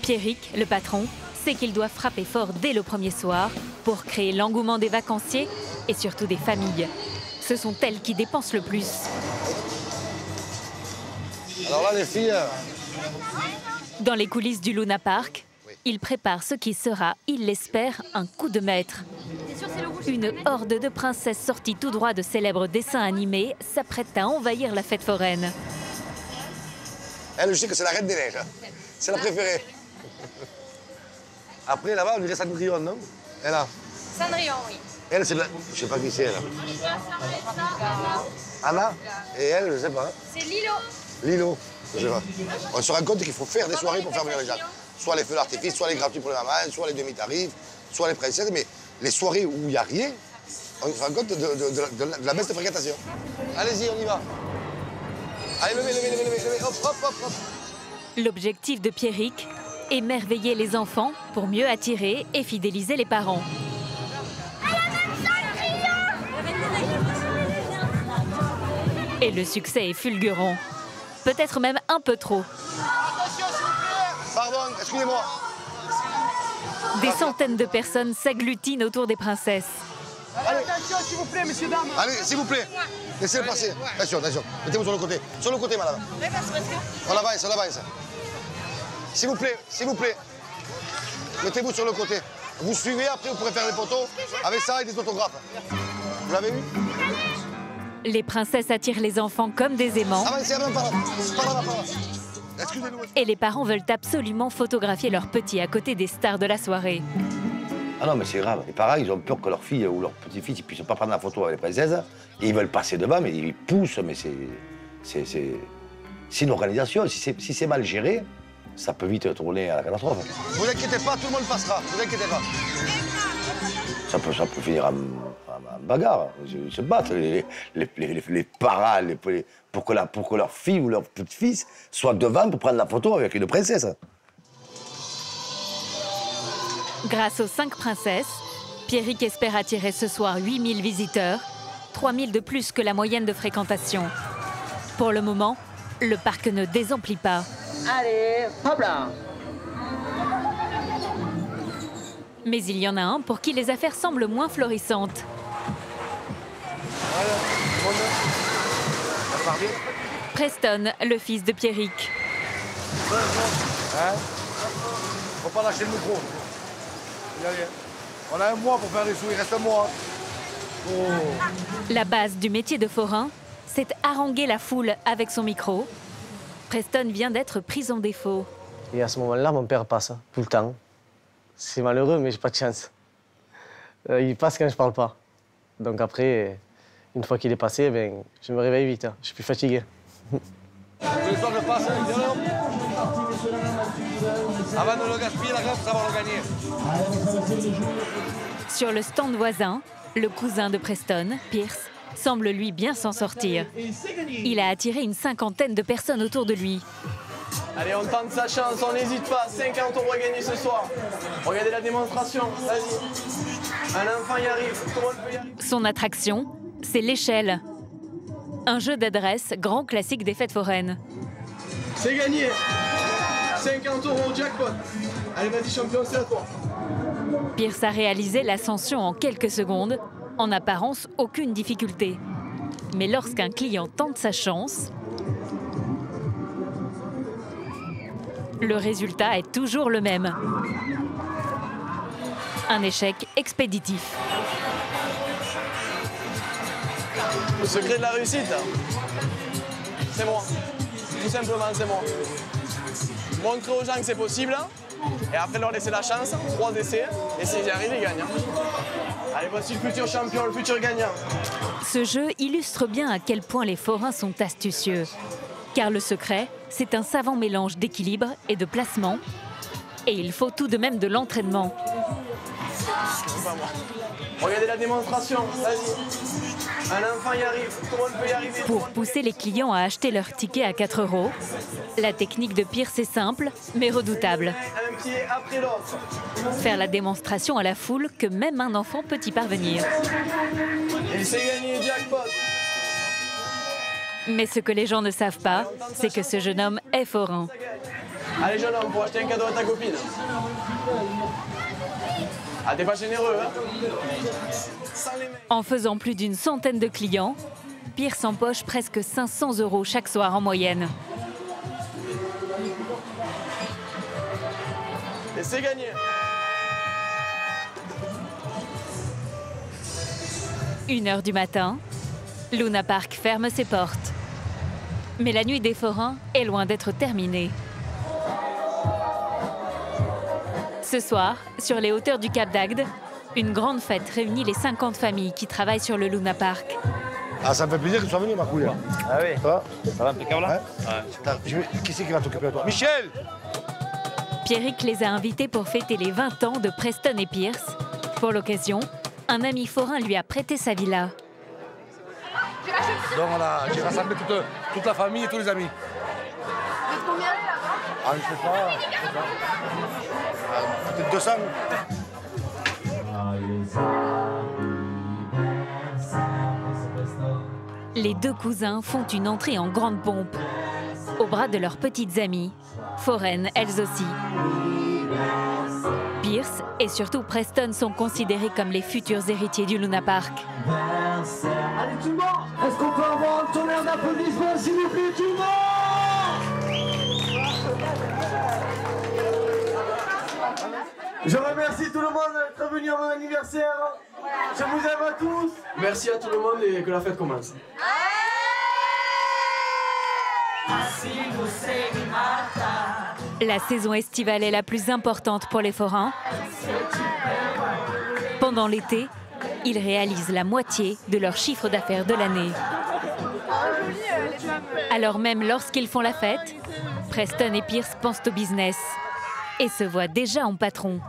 Pierrick, le patron, sait qu'il doit frapper fort dès le premier soir pour créer l'engouement des vacanciers et surtout des familles. Ce sont elles qui dépensent le plus. Alors là, les filles... Dans les coulisses du Luna Park, il prépare ce qui sera, il l'espère, un coup de maître. Une horde de princesses sorties tout droit de célèbres dessins animés s'apprête à envahir la fête foraine. Elle, je sais que c'est la Reine des Neiges. C'est la préférée. Après, là-bas, on dirait Cendrillon, non? Elle a. Cendrillon, oui. Elle, c'est la... Je sais pas qui c'est, elle. Anna? Et elle, je sais pas. C'est Lilo. Lilo, je sais pas. On se rend compte qu'il faut faire des soirées pour faire venir les gens. Soit les feux d'artifice, soit les gratuits pour les mamans, soit les demi-tarifs, soit les princesses. Mais les soirées où il n'y a rien, on se rend compte de la baisse de fréquentation. Allez-y, on y va. Allez, levez, hop, hop, hop, hop. L'objectif de Pierrick, émerveiller les enfants pour mieux attirer et fidéliser les parents. Et le succès est fulgurant. Peut-être même un peu trop. Pardon, excusez-moi. Des centaines de personnes s'agglutinent autour des princesses. Allez, attention, s'il vous plaît, messieurs, dames. Allez, s'il vous plaît, laissez-le passer. Attention, attention. Mettez-vous sur le côté. Sur le côté, madame. On avance, on avance. S'il vous plaît. Mettez-vous sur le côté. Vous suivez, après vous pourrez faire les photos avec ça et des autographes. Vous l'avez vu? Les princesses attirent les enfants comme des aimants. Avancez, par là. Excusez-nous. Et les parents veulent absolument photographier leurs petits à côté des stars de la soirée. Ah non, mais c'est grave. Les parents, ils ont peur que leur fille ou leur petit-fils ne puissent pas prendre la photo avec les princesses. Et ils veulent passer devant, mais ils poussent. Mais c'est une organisation. Si c'est mal géré, ça peut vite tourner à la catastrophe. Vous inquiétez pas, tout le monde passera. Vous inquiétez pas. Ça peut finir en bagarre. Ils se battent, les parents, pour que leur fille ou leur petit-fils soient devant pour prendre la photo avec une princesse. Grâce aux 5 princesses, Pierrick espère attirer ce soir 8000 visiteurs, 3000 de plus que la moyenne de fréquentation. Pour le moment, le parc ne désemplit pas. Allez, hop là. Mais il y en a un pour qui les affaires semblent moins florissantes. Preston, le fils de Pierrick. Faut pas lâcher le micro. On a un mois pour faire les sous, il reste un mois. Oh. La base du métier de forain, c'est haranguer la foule avec son micro. Preston vient d'être pris en défaut. Et à ce moment-là, mon père passe, tout le temps. C'est malheureux, mais j'ai pas de chance. Il passe quand je parle pas. Donc après, une fois qu'il est passé, ben, je me réveille vite. Je suis plus fatigué. Le soir, je passe, avant de le gaspiller, la grappe, ça va le gagner. Sur le stand voisin, le cousin de Preston, Pierce, semble lui bien s'en sortir. Il a attiré une 50aine de personnes autour de lui. Allez, on tente sa chance, on n'hésite pas. 50 € à gagner ce soir. Regardez la démonstration, vas-y. Un enfant y arrive, tout le monde peut y arriver. Son attraction, c'est l'échelle. Un jeu d'adresse, grand classique des fêtes foraines. C'est gagné. 50 € jackpot. Allez, vas-y, champion, c'est à toi. Pierce a réalisé l'ascension en quelques secondes, en apparence aucune difficulté. Mais lorsqu'un client tente sa chance, le résultat est toujours le même. Un échec expéditif. Le secret de la réussite, c'est moi. Tout simplement, c'est moi. Montrer aux gens que c'est possible, et après leur laisser la chance, 3 essais, et s'ils y arrivent, ils gagnent. Allez, voici le futur champion, le futur gagnant. Ce jeu illustre bien à quel point les forains sont astucieux. Car le secret, c'est un savant mélange d'équilibre et de placement. Et il faut tout de même de l'entraînement. Regardez la démonstration, vas-y. Un enfant y arrive, tout le monde peut y arriver. Pour pousser les clients à acheter leur ticket à 4 €, la technique de Pierce est simple, mais redoutable. Un pied après l'autre. Faire la démonstration à la foule que même un enfant peut y parvenir. Et c'est gagné, jackpot. Mais ce que les gens ne savent pas, c'est que ce jeune homme est forain. Allez, jeune homme, pour acheter un cadeau à ta copine. Ah, t'es pas généreux, hein? En faisant plus d'une centaine de clients, Pierce empoche presque 500 € chaque soir en moyenne. Et c'est gagné. Une heure du matin, Luna Park ferme ses portes. Mais la nuit des forains est loin d'être terminée. Ce soir, sur les hauteurs du Cap d'Agde, une grande fête réunit les 50 familles qui travaillent sur le Luna Park. Ah, ça me fait plaisir que tu sois venu, ma couille. Ah oui. Ça va? Ça va impeccable là? Ouais. Qui c'est qui va t'occuper de toi? Michel! Pierrick les a invités pour fêter les 20 ans de Preston et Pierce. Pour l'occasion, un ami forain lui a prêté sa villa. Donc j'ai rassemblé toute la famille et tous les amis. Vous êtes combien là? Ah, je sais pas. Peut-être 200. Les deux cousins font une entrée en grande pompe, au bras de leurs petites amies, foraines elles aussi. Pierce et surtout Preston sont considérés comme les futurs héritiers du Luna Park. Allez tout le monde, est-ce qu'on peut avoir un tonnerre d'applaudissements s'il vous plaît tout le monde? Je remercie tout le monde d'être venu à mon anniversaire. Je vous aime à tous. Merci à tout le monde et que la fête commence. La saison estivale est la plus importante pour les forains. Pendant l'été, ils réalisent la moitié de leur chiffre d'affaires de l'année. Alors même lorsqu'ils font la fête, Preston et Pierce pensent au business et se voient déjà en patron.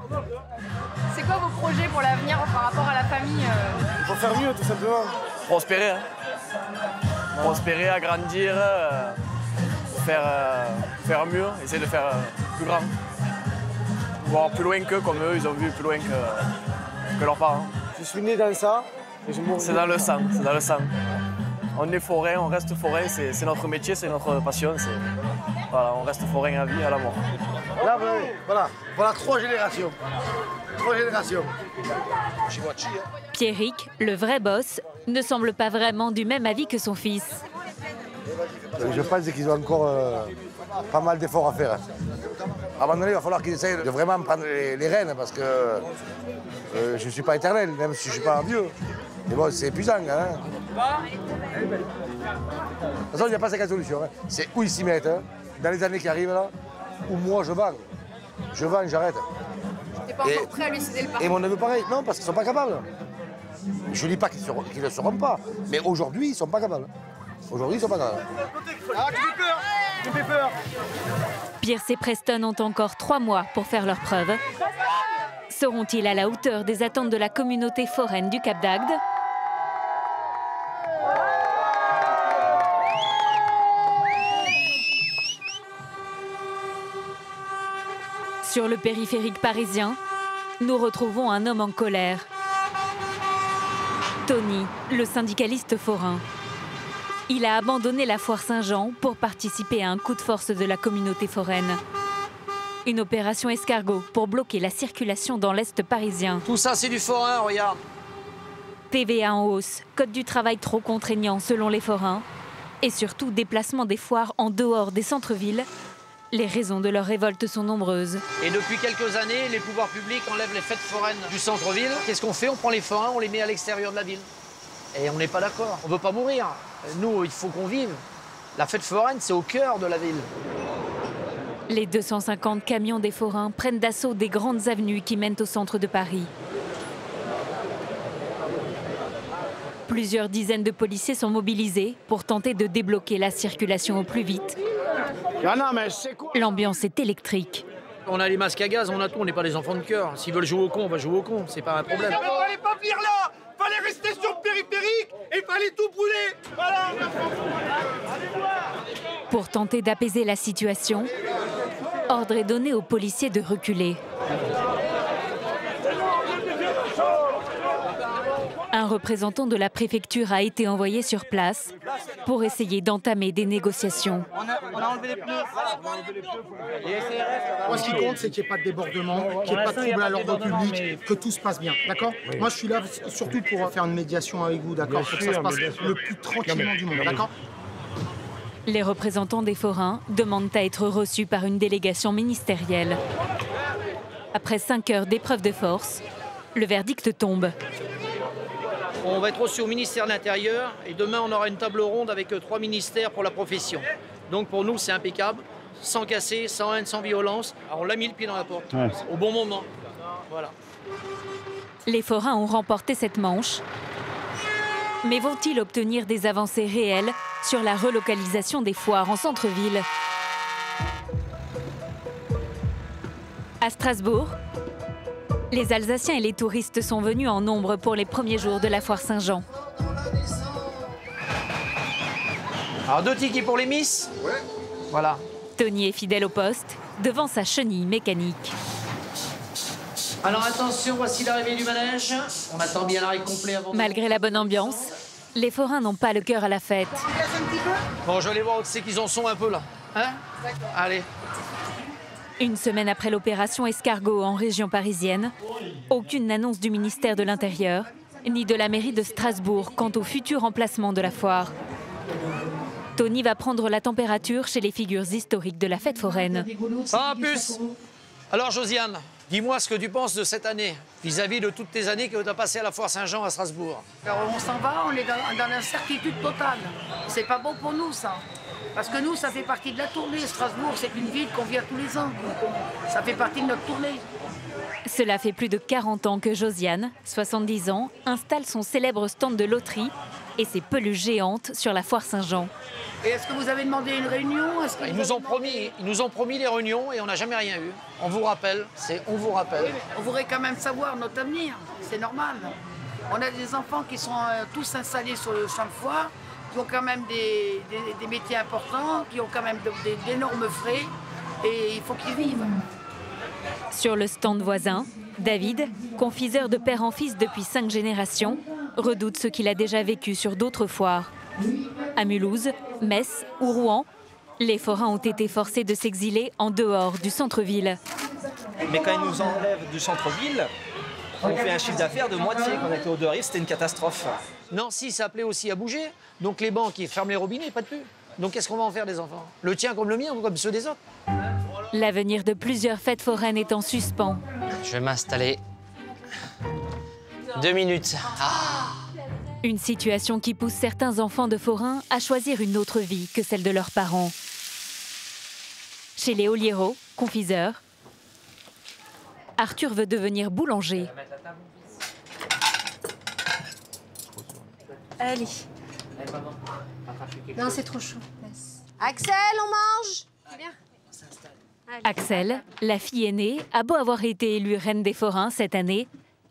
C'est quoi vos projets pour l'avenir par rapport à la famille? Il faut faire mieux tout simplement. Prospérer. Hein. Prospérer, agrandir, faire mieux, essayer de faire plus grand. Voir plus loin qu'eux, comme eux, ils ont vu plus loin que leurs parents. Je suis né dans ça et je mourrai. C'est dans le sang, c'est dans le sang. On est forain, on reste forain, c'est notre métier, c'est notre passion. Voilà, on reste forain à vie, à la mort. Là, voilà 3 générations. 3 générations. Pierrick, le vrai boss, ne semble pas vraiment du même avis que son fils. Je pense qu'ils ont encore pas mal d'efforts à faire. À un moment donné, il va falloir qu'ils essayent de vraiment prendre les rênes parce que je ne suis pas éternel, même si je ne suis pas vieux. Mais bon, c'est épuisant. Hein. De toute façon, il n'y a pas 50 solutions. Hein. C'est où ils s'y mettent, hein, dans les années qui arrivent, là, où moi je vends. Je vends, j'arrête. T'es pas encore prêt à lui céder le parcours? Et mon neveu pareil, non, parce qu'ils ne sont pas capables. Je ne dis pas qu'ils ne le seront pas, mais aujourd'hui, ils ne sont pas capables. Aujourd'hui, ils ne sont pas capables. Ah, tu fais peur. Pierce et Preston ont encore 3 mois pour faire leurs preuves. Seront-ils à la hauteur des attentes de la communauté foraine du Cap d'Agde? Sur le périphérique parisien, nous retrouvons un homme en colère. Tony, le syndicaliste forain. Il a abandonné la foire Saint-Jean pour participer à un coup de force de la communauté foraine. Une opération escargot pour bloquer la circulation dans l'Est parisien. Tout ça, c'est du forain, regarde. TVA en hausse, code du travail trop contraignant selon les forains, et surtout déplacement des foires en dehors des centres-villes. Les raisons de leur révolte sont nombreuses. Et depuis quelques années, les pouvoirs publics enlèvent les fêtes foraines du centre-ville. Qu'est-ce qu'on fait? On prend les forains, on les met à l'extérieur de la ville. Et on n'est pas d'accord. On ne veut pas mourir. Nous, il faut qu'on vive. La fête foraine, c'est au cœur de la ville. Les 250 camions des forains prennent d'assaut des grandes avenues qui mènent au centre de Paris. Plusieurs dizaines de policiers sont mobilisés pour tenter de débloquer la circulation au plus vite. L'ambiance est électrique. On a les masques à gaz, on a tout, on n'est pas des enfants de cœur. S'ils veulent jouer au con, on va jouer au con, c'est pas un problème. Il fallait pas venir là. Fallait rester sur le périphérique et fallait tout brûler. Voilà. Pour tenter d'apaiser la situation, ordre est donné aux policiers de reculer. Un représentant de la préfecture a été envoyé sur place pour essayer d'entamer des négociations. On a enlevé les pneus. Moi, ce qui compte, c'est qu'il n'y ait pas de débordement, qu'il n'y ait pas de trouble à l'ordre public, que tout se passe bien, d'accord? Moi, je suis là surtout pour faire une médiation avec vous, d'accord? Pour que ça se passe le plus tranquillement du monde, d'accord? Les représentants des forains demandent à être reçus par une délégation ministérielle. Après 5 heures d'épreuve de force, le verdict tombe. On va être reçu au ministère de l'Intérieur et demain on aura une table ronde avec 3 ministères pour la profession. Donc pour nous c'est impeccable, sans casser, sans haine, sans violence. Alors, on l'a mis le pied dans la porte, au bon moment. Voilà. Les forains ont remporté cette manche. Mais vont-ils obtenir des avancées réelles sur la relocalisation des foires en centre-ville? À Strasbourg, les Alsaciens et les touristes sont venus en nombre pour les premiers jours de la foire Saint-Jean. Alors 2 tickets pour les Miss. Voilà. Tony est fidèle au poste, devant sa chenille mécanique. Alors attention, voici l'arrivée du manège. On attend bien l'arrêt complet avant. Malgré la bonne ambiance, les forains n'ont pas le cœur à la fête. Bon, je vais aller voir où c'est qu'ils en sont un peu là. Hein? Allez. Une semaine après l'opération Escargot en région parisienne, aucune annonce du ministère de l'Intérieur ni de la mairie de Strasbourg quant au futur emplacement de la foire. Tony va prendre la température chez les figures historiques de la fête foraine. Ah, puce! Alors Josiane, dis-moi ce que tu penses de cette année, vis-à-vis de toutes tes années que tu as passées à la foire Saint-Jean à Strasbourg. Alors on s'en va, on est dans l'incertitude totale. C'est pas bon pour nous, ça. Parce que nous, ça fait partie de la tournée. Strasbourg, c'est une ville qu'on vient tous les ans. Ça fait partie de notre tournée. Cela fait plus de 40 ans que Josiane, 70 ans, installe son célèbre stand de loterie et ses peluches géantes sur la foire Saint-Jean. Et est-ce que vous avez demandé une réunion? Ils nous ont promis les réunions et on n'a jamais rien eu. On vous rappelle, on vous rappelle. Oui, on voudrait quand même savoir notre avenir, c'est normal. On a des enfants qui sont tous installés sur le champ de foire, qui ont quand même des métiers importants, qui ont quand même d'énormes frais, et il faut qu'ils vivent. Sur le stand voisin, David, confiseur de père en fils depuis 5 générations, redoute ce qu'il a déjà vécu sur d'autres foires. À Mulhouse, Metz ou Rouen, les forains ont été forcés de s'exiler en dehors du centre-ville. Mais quand ils nous enlèvent du centre-ville, on fait un chiffre d'affaires de moitié. Quand on était au Deux-Rives, c'était une catastrophe. Nancy, ça appelait aussi à bouger. Donc les banques, ils ferment les robinets, pas de pub. Donc qu'est-ce qu'on va en faire des enfants? Le tien comme le mien ou comme ceux des autres? L'avenir de plusieurs fêtes foraines est en suspens. Je vais m'installer. 2 minutes. Une situation qui pousse certains enfants de forains à choisir une autre vie que celle de leurs parents. Chez les Olliero, confiseurs, Arthur veut devenir boulanger. Allez. Non, c'est trop chaud. Axel, on mange? Bien. Axel, la fille aînée, a beau avoir été élue reine des forains cette année,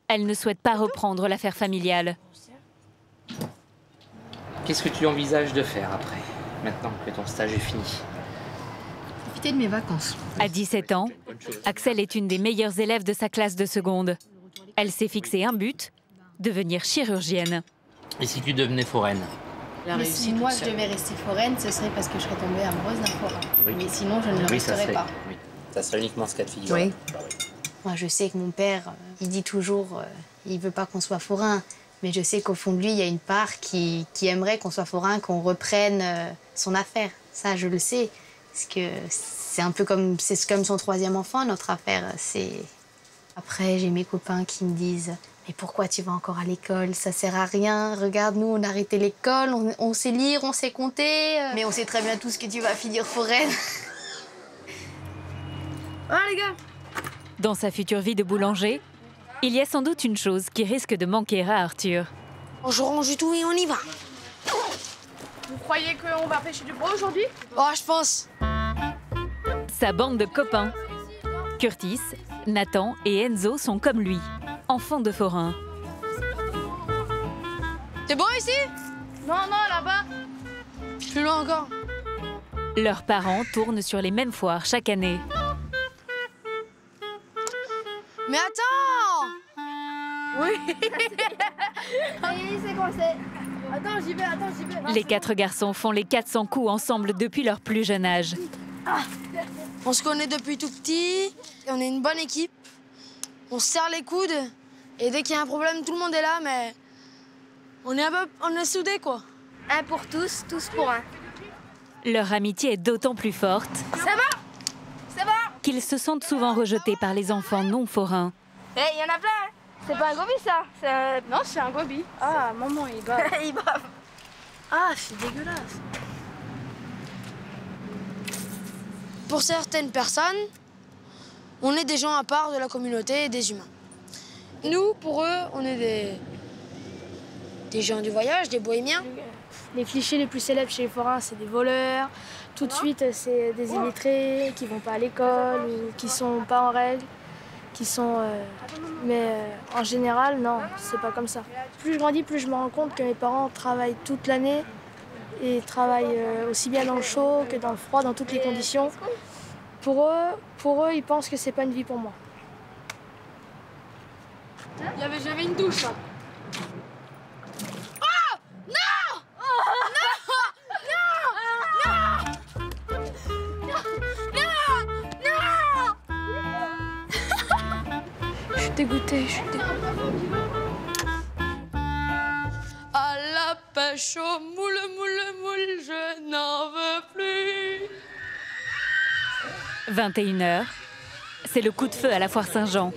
elle ne souhaite pas reprendre l'affaire familiale. Qu'est-ce que tu envisages de faire après, maintenant que ton stage est fini? Profiter de mes vacances. À 17 ans, Axel est une des meilleures élèves de sa classe de seconde. Elle s'est fixé un but, devenir chirurgienne. Et si tu devenais foraine? Mais si moi je devais rester foraine, ce serait parce que je serais tombée amoureuse d'un forain. Oui. Mais sinon, je ne le resterais pas. Oui. Ça serait uniquement ce cas de figure. Oui. Moi, je sais que mon père, il dit toujours, il veut pas qu'on soit forain. Mais je sais qu'au fond de lui, il y a une part qui aimerait qu'on soit forain, qu'on reprenne son affaire. Ça, je le sais. Parce que c'est un peu comme, c'est comme son 3e enfant, notre affaire. Après, j'ai mes copains qui me disent « Mais pourquoi tu vas encore à l'école? Ça sert à rien. Regarde, nous, on a arrêté l'école, on sait lire, on sait compter. Mais on sait très bien tous que tu vas finir foraine. » Ah, les gars! Dans sa future vie de boulanger, il y a sans doute une chose qui risque de manquer à Arthur. Je range tout et on y va. Vous croyez qu'on va pêcher du gros aujourd'hui? Oh, je pense. Sa bande de copains. Curtis, Nathan et Enzo sont comme lui, enfants de forains. C'est bon ici? Non, là-bas. Plus loin encore. Leurs parents tournent sur les mêmes foires chaque année. Mais attends! Oui. Il s'est coincé. Attends, j'y vais, Les 4 garçons font les 400 coups ensemble depuis leur plus jeune âge. On se connaît depuis tout petit, et on est une bonne équipe. On se serre les coudes, et dès qu'il y a un problème, tout le monde est là, mais on est soudés, quoi. Un pour tous, tous pour un. Leur amitié est d'autant plus forte Ça va qu'ils se sentent souvent rejetés par les enfants non forains. Eh, il y en a plein, hein. C'est pas un gobi, ça. Non, c'est un gobi. Ah, maman, il bave. Il bave. Ah, c'est dégueulasse. Pour certaines personnes, on est des gens à part de la communauté et des humains. Nous, pour eux, on est des gens du voyage, des bohémiens. Les clichés les plus célèbres chez les forains, c'est des voleurs. Tout de suite, c'est des illettrés qui vont pas à l'école ou qui sont pas en règle, qui sont... Mais en général, non, c'est pas comme ça. Plus je grandis, plus je me rends compte que mes parents travaillent toute l'année et travaillent aussi bien dans le chaud que dans le froid, dans toutes les conditions. Pour eux, ils pensent que c'est pas une vie pour moi. J'avais une douche. Dégoûtée, je suis dégoûtée. À la pêche au moule, je n'en veux plus. 21h, c'est le coup de feu à la foire Saint-Jean.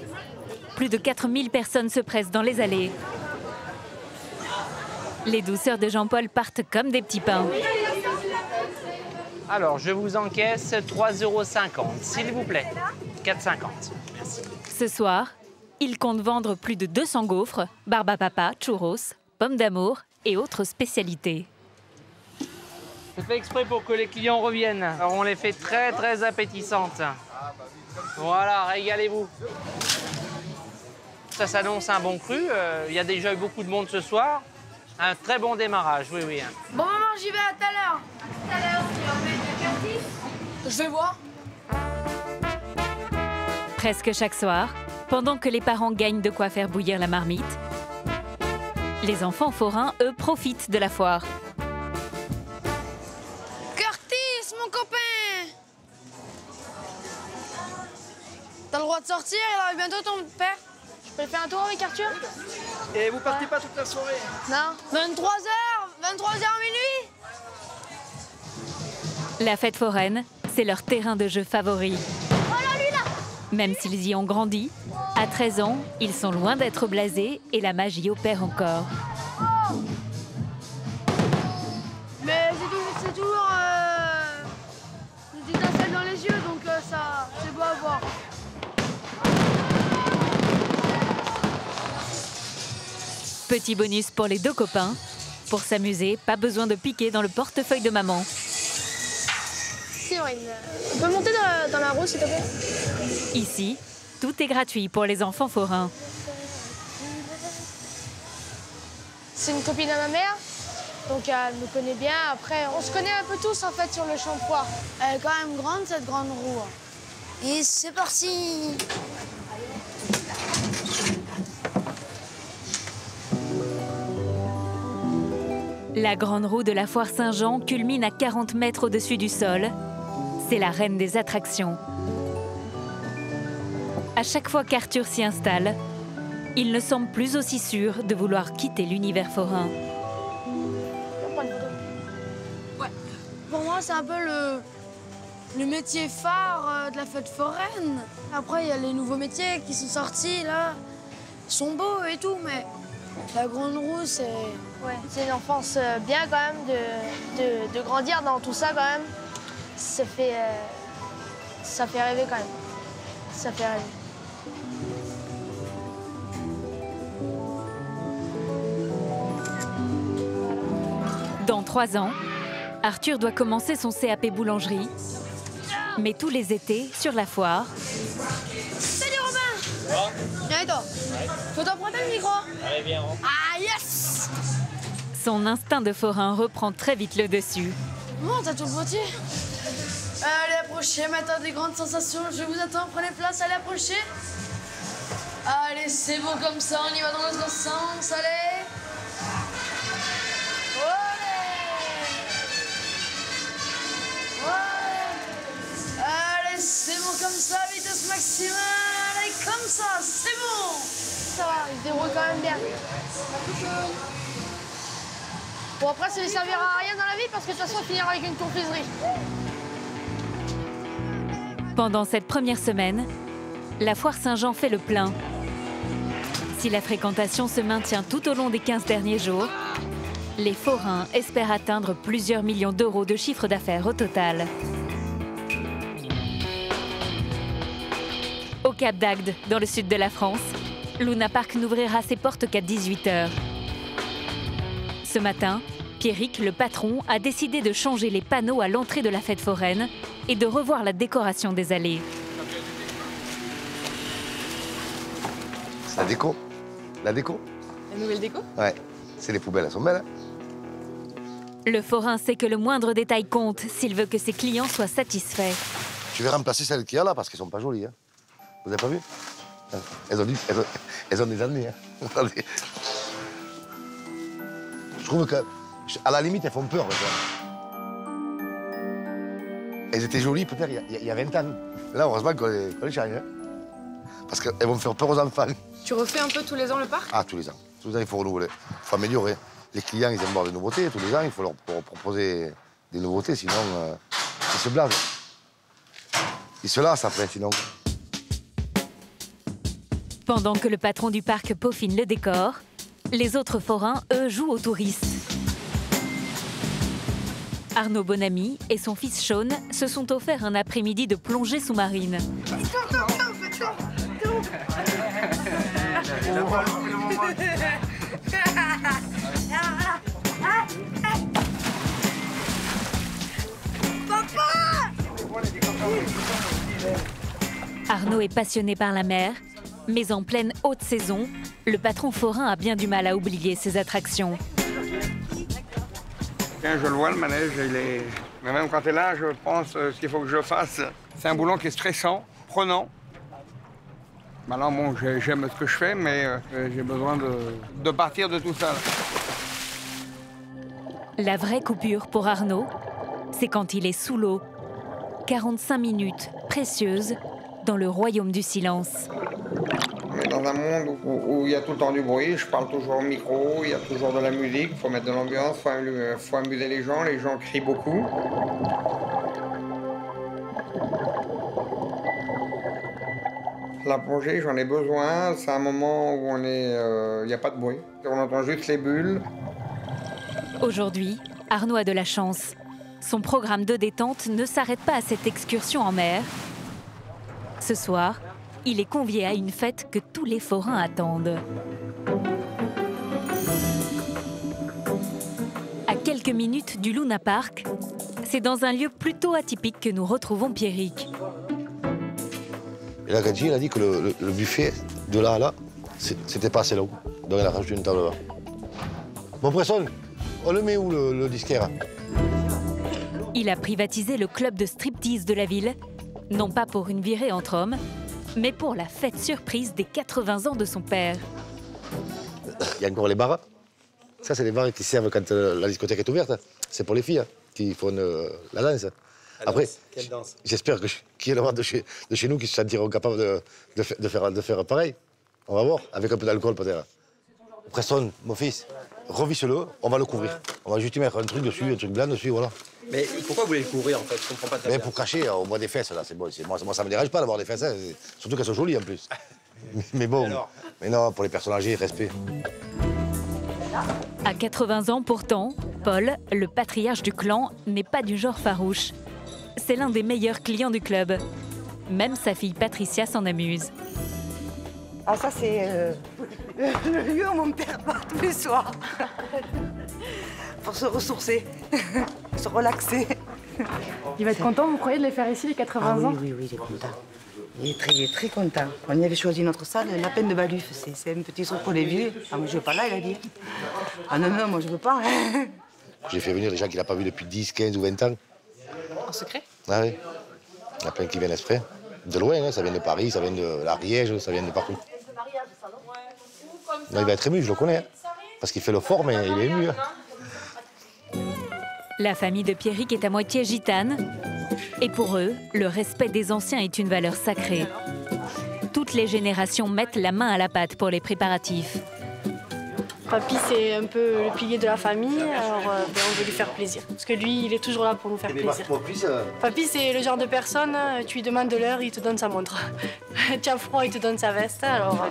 Plus de 4000 personnes se pressent dans les allées. Les douceurs de Jean-Paul partent comme des petits pains. Alors, je vous encaisse 3,50 €, s'il vous plaît. 4,50 €. Merci. Ce soir, ils comptent vendre plus de 200 gaufres, barbe à papa, churros, pommes d'amour et autres spécialités. Je fais exprès pour que les clients reviennent. Alors, on les fait très, très appétissantes. Voilà, régalez-vous. Ça s'annonce un bon cru. Il y a déjà eu beaucoup de monde ce soir. Un très bon démarrage, oui, oui. Bon, maman, j'y vais à tout à l'heure. Tout à l'heure, tu emmènes de Curtis. Je vais voir. Presque chaque soir, pendant que les parents gagnent de quoi faire bouillir la marmite, les enfants forains, eux, profitent de la foire. Curtis, mon copain! T'as le droit de sortir, il arrive bientôt ton père. Je peux faire un tour avec Arthur? Et vous partez pas toute la soirée? Non. 23h minuit? La fête foraine, c'est leur terrain de jeu favori. Même s'ils y ont grandi, à 13 ans, ils sont loin d'être blasés et la magie opère encore. Mais c'est toujours une étincelle dans les yeux, donc ça, c'est beau à voir. Petit bonus pour les deux copains. Pour s'amuser, pas besoin de piquer dans le portefeuille de maman. On peut monter dans la roue, s'il te plaît? Ici, tout est gratuit pour les enfants forains. C'est une copine à ma mère, donc elle me connaît bien. Après, on se connaît un peu tous en fait sur le champ de foire. Elle est quand même grande, cette grande roue. Et c'est parti! La grande roue de la foire Saint-Jean culmine à 40 mètres au-dessus du sol. C'est la reine des attractions. À chaque fois qu'Arthur s'y installe, il ne semble plus aussi sûr de vouloir quitter l'univers forain. Ouais. Pour moi, c'est un peu le métier phare de la fête foraine. Après, il y a les nouveaux métiers qui sont sortis, là. Ils sont beaux et tout, mais la grande roue, c'est... Ouais, c'est une enfance bien quand même de grandir dans tout ça quand même. Ça fait rêver quand même. Ça fait rêver. Dans 3 ans, Arthur doit commencer son CAP boulangerie. Mais tous les étés, sur la foire... Salut Robin! Viens et toi? Faut t'emprunter le micro? Allez, viens, rentre. Ah, yes! Son instinct de forain reprend très vite le dessus. Bon, t'as tout le potier. Allez, approchez, maintenant des grandes sensations. Je vous attends, prenez place, allez, approchez. Allez, c'est bon comme ça, on y va dans l'autre sens, allez. ça, vitesse maximale, et comme ça, c'est bon. Ça va, il se débrouille quand même bien. Bon, après, ça ne lui servira à rien dans la vie parce que de toute façon, il finira avec une confiserie. Pendant cette première semaine, la foire Saint-Jean fait le plein. Si la fréquentation se maintient tout au long des 15 derniers jours, les forains espèrent atteindre plusieurs millions d'euros de chiffre d'affaires au total. Au Cap d'Agde, dans le sud de la France, Luna Park n'ouvrira ses portes qu'à 18 h. Ce matin, Pierrick, le patron, a décidé de changer les panneaux à l'entrée de la fête foraine et de revoir la décoration des allées. C'est la déco. La déco. La nouvelle déco? Ouais. C'est les poubelles, elles sont belles. Hein. Le forain sait que le moindre détail compte s'il veut que ses clients soient satisfaits. Je vais remplacer celles qu'il y a là parce qu'elles sont pas jolies. Hein. Vous avez pas vu? Elles ont des années. Hein. Je trouve qu'à la limite, elles font peur. Elles étaient jolies peut-être il y a 20 ans. Là, heureusement qu'on les change. Hein. Parce qu'elles vont faire peur aux enfants. Tu refais un peu tous les ans le parc? Ah, tous les ans. Tous les ans, il faut renouveler. Il faut améliorer. Les clients, ils aiment voir des nouveautés. Tous les ans, il faut leur proposer des nouveautés. Sinon, ils se blasent. Ils se lassent après, sinon. Pendant que le patron du parc peaufine le décor, les autres forains, eux, jouent aux touristes. Arnaud Bonamy et son fils Sean se sont offerts un après-midi de plongée sous-marine. Arnaud est passionné par la mer, mais en pleine haute saison, le patron forain a bien du mal à oublier ses attractions. Quand je le vois, le manège, il est... Mais même quand tu es là, je pense ce qu'il faut que je fasse. C'est un boulot qui est stressant, prenant. Maintenant, bon, j'aime ce que je fais, mais j'ai besoin de partir de tout ça. La vraie coupure pour Arnaud, c'est quand il est sous l'eau. 45 minutes précieuses dans le royaume du silence. On est dans un monde où il y a tout le temps du bruit, je parle toujours au micro, il y a toujours de la musique, il faut mettre de l'ambiance, il faut amuser les gens crient beaucoup. La plongée, j'en ai besoin, c'est un moment où il n'y a pas de bruit, on entend juste les bulles. Aujourd'hui, Arnaud a de la chance. Son programme de détente ne s'arrête pas à cette excursion en mer. Ce soir, il est convié à une fête que tous les forains attendent. À quelques minutes du Luna Park, c'est dans un lieu plutôt atypique que nous retrouvons Pierrick. Et la Gadji, elle a dit que le buffet de là à là, c'était pas assez long. Donc elle a rajouté une table là. Bon, Bresson, on le met où le disquaire? Il a privatisé le club de striptease de la ville, non pas pour une virée entre hommes, mais pour la fête surprise des 80 ans de son père. Il y a encore les bars. Ça, c'est les bars qui servent quand la discothèque est ouverte. C'est pour les filles qui font la danse. Après, j'espère qu'il y en aura de chez nous qui se sentiront capables de faire pareil. On va voir, avec un peu d'alcool peut-être. Preston, mon fils, revisse-le, on va le couvrir. On va juste y mettre un truc dessus, un truc blanc dessus, voilà. Mais pourquoi vous voulez le couvrir en fait? Je comprends pas très bien. Pour cacher, on voit des fesses là, c'est bon. Moi, ça me dérange pas d'avoir des fesses, hein. Surtout qu'elles sont jolies en plus. Mais bon, mais non, pour les personnes âgées, respect. À 80 ans pourtant, Paul, le patriarche du clan, n'est pas du genre farouche. C'est l'un des meilleurs clients du club. Même sa fille Patricia s'en amuse. Ah ça c'est le lieu où mon père part tous les soirs. Pour se ressourcer, se relaxer. Il va être content, vous croyez, de les faire ici, les 80 ans? Oui, il est content. Il est très content. On y avait choisi notre salle, la Peine de Baluf. C'est un petit truc pour les vieux. Ah, moi je veux pas là, il a dit. Ah non, moi je veux pas. J'ai fait venir des gens qu'il n'a pas vus depuis 10, 15 ou 20 ans. En secret? Ah oui. Il y a plein qui viennent exprès. De loin, hein. Ça vient de Paris, ça vient de l'Ariège, ça vient de partout. Non, il va être ému, je le connais. Hein. Parce qu'il fait le fort, mais il est ému. Hein. La famille de Pierrick est à moitié gitane. Et pour eux, le respect des anciens est une valeur sacrée. Toutes les générations mettent la main à la pâte pour les préparatifs. Papy, c'est un peu le pilier de la famille, alors on veut lui faire plaisir. Parce que lui, il est toujours là pour nous faire plaisir. Papy, c'est le genre de personne, tu lui demandes de l'heure, il te donne sa montre. Tu as froid, il te donne sa veste, alors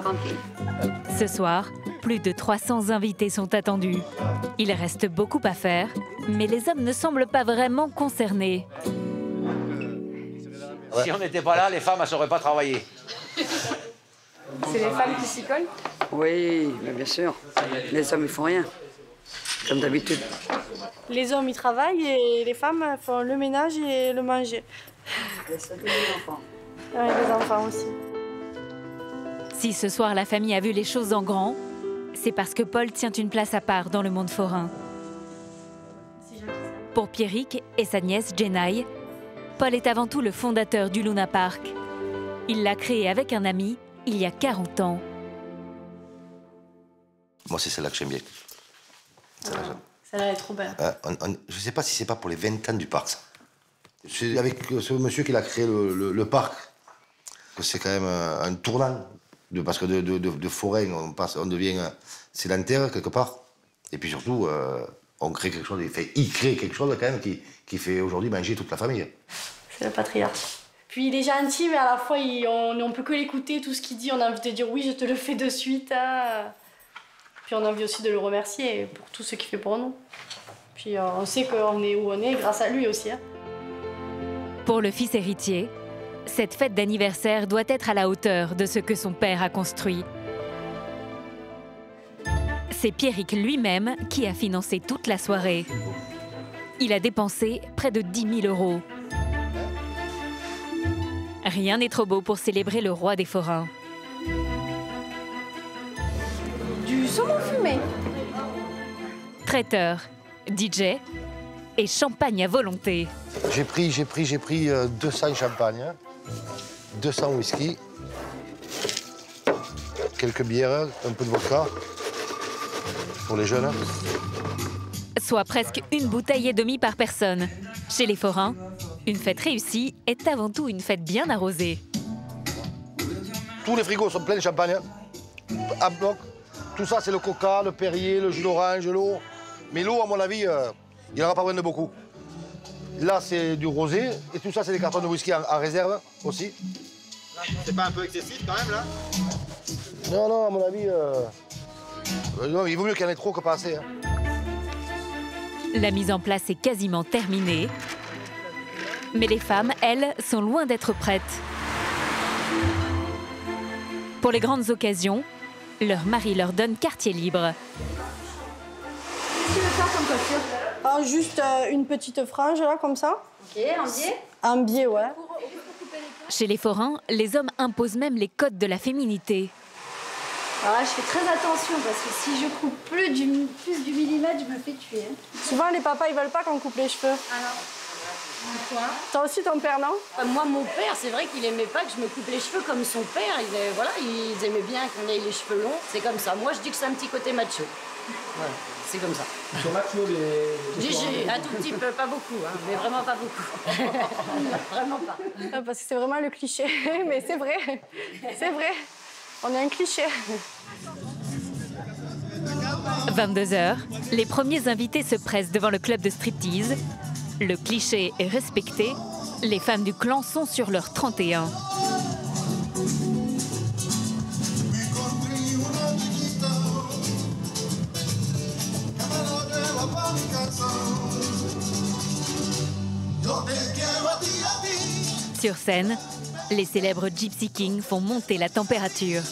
Ce soir, plus de 300 invités sont attendus. Il reste beaucoup à faire, mais les hommes ne semblent pas vraiment concernés. Si on n'était pas là, les femmes, elles ne sauraient pas travailler. C'est les femmes qui s'y collent? Oui, mais bien sûr. Les hommes, ils font rien. Comme d'habitude. Les hommes, ils travaillent et les femmes font le ménage et le manger. Les enfants. Oui, les enfants aussi. Si ce soir la famille a vu les choses en grand, c'est parce que Paul tient une place à part dans le monde forain. Pour Pierrick et sa nièce Jenai, Paul est avant tout le fondateur du Luna Park. Il l'a créé avec un ami il y a 40 ans. Moi, c'est celle-là que j'aime bien. Celle-là est trop belle. Je ne sais pas si c'est pas pour les 20 ans du parc, ça. C'est avec ce monsieur qui a créé le parc que c'est quand même un tournant. Parce que de forain, on devient sédentaire quelque part. Et puis surtout, on crée quelque chose, il crée quelque chose quand même qui fait aujourd'hui manger toute la famille. C'est le patriarche. Puis il est gentil, mais à la fois, on peut que l'écouter, tout ce qu'il dit. On a envie de dire oui, je te le fais de suite. Hein. Puis on a envie aussi de le remercier pour tout ce qu'il fait pour nous. Puis on sait qu'on est où on est grâce à lui aussi. Hein. Pour le fils héritier, cette fête d'anniversaire doit être à la hauteur de ce que son père a construit. C'est Pierrick lui-même qui a financé toute la soirée. Il a dépensé près de 10 000 €. Rien n'est trop beau pour célébrer le roi des forains. Du saumon fumé. Traiteur, DJ et champagne à volonté. J'ai pris 200 champagne, 200 whisky, quelques bières, un peu de vodka pour les jeunes. Soit presque une bouteille et demie par personne. Chez les forains, une fête réussie est avant tout une fête bien arrosée. Tous les frigos sont pleins de champagne, à bloc. Tout ça, c'est le coca, le Perrier, le jus d'orange, l'eau. Mais l'eau, à mon avis, il n'y aura pas besoin de beaucoup. Là, c'est du rosé. Et tout ça, c'est des cartons de whisky en réserve aussi. C'est pas un peu excessif quand même, là? Non, à mon avis, non, il vaut mieux qu'il y en ait trop que pas assez. Hein. La mise en place est quasiment terminée. Mais les femmes, elles, sont loin d'être prêtes. Pour les grandes occasions, leur mari leur donne quartier libre. Qu'est-ce que tu veux faire comme coiffure? Juste une petite frange, là, comme ça. Ok, un biais? Un biais, ouais. Chez les forains, les hommes imposent même les codes de la féminité. Alors là, je fais très attention parce que si je coupe plus du millimètre, je me fais tuer. Souvent, les papas, ils veulent pas qu'on coupe les cheveux. Alors, pourquoi? T'as aussi ton père, non? Moi, mon père, c'est vrai qu'il aimait pas que je me coupe les cheveux comme son père. Ils aimaient bien qu'on ait les cheveux longs. C'est comme ça. Moi, je dis que c'est un petit côté macho. Voilà, c'est comme ça. Ils sont macho, les... Un tout petit peu, pas beaucoup, hein, mais vraiment pas beaucoup. Vraiment pas. Parce que c'est vraiment le cliché, mais c'est vrai. C'est vrai. On est un cliché. 22 h, les premiers invités se pressent devant le club de striptease. Le cliché est respecté. Les femmes du clan sont sur leur 31. Sur scène, les célèbres Gypsy Kings font monter la température.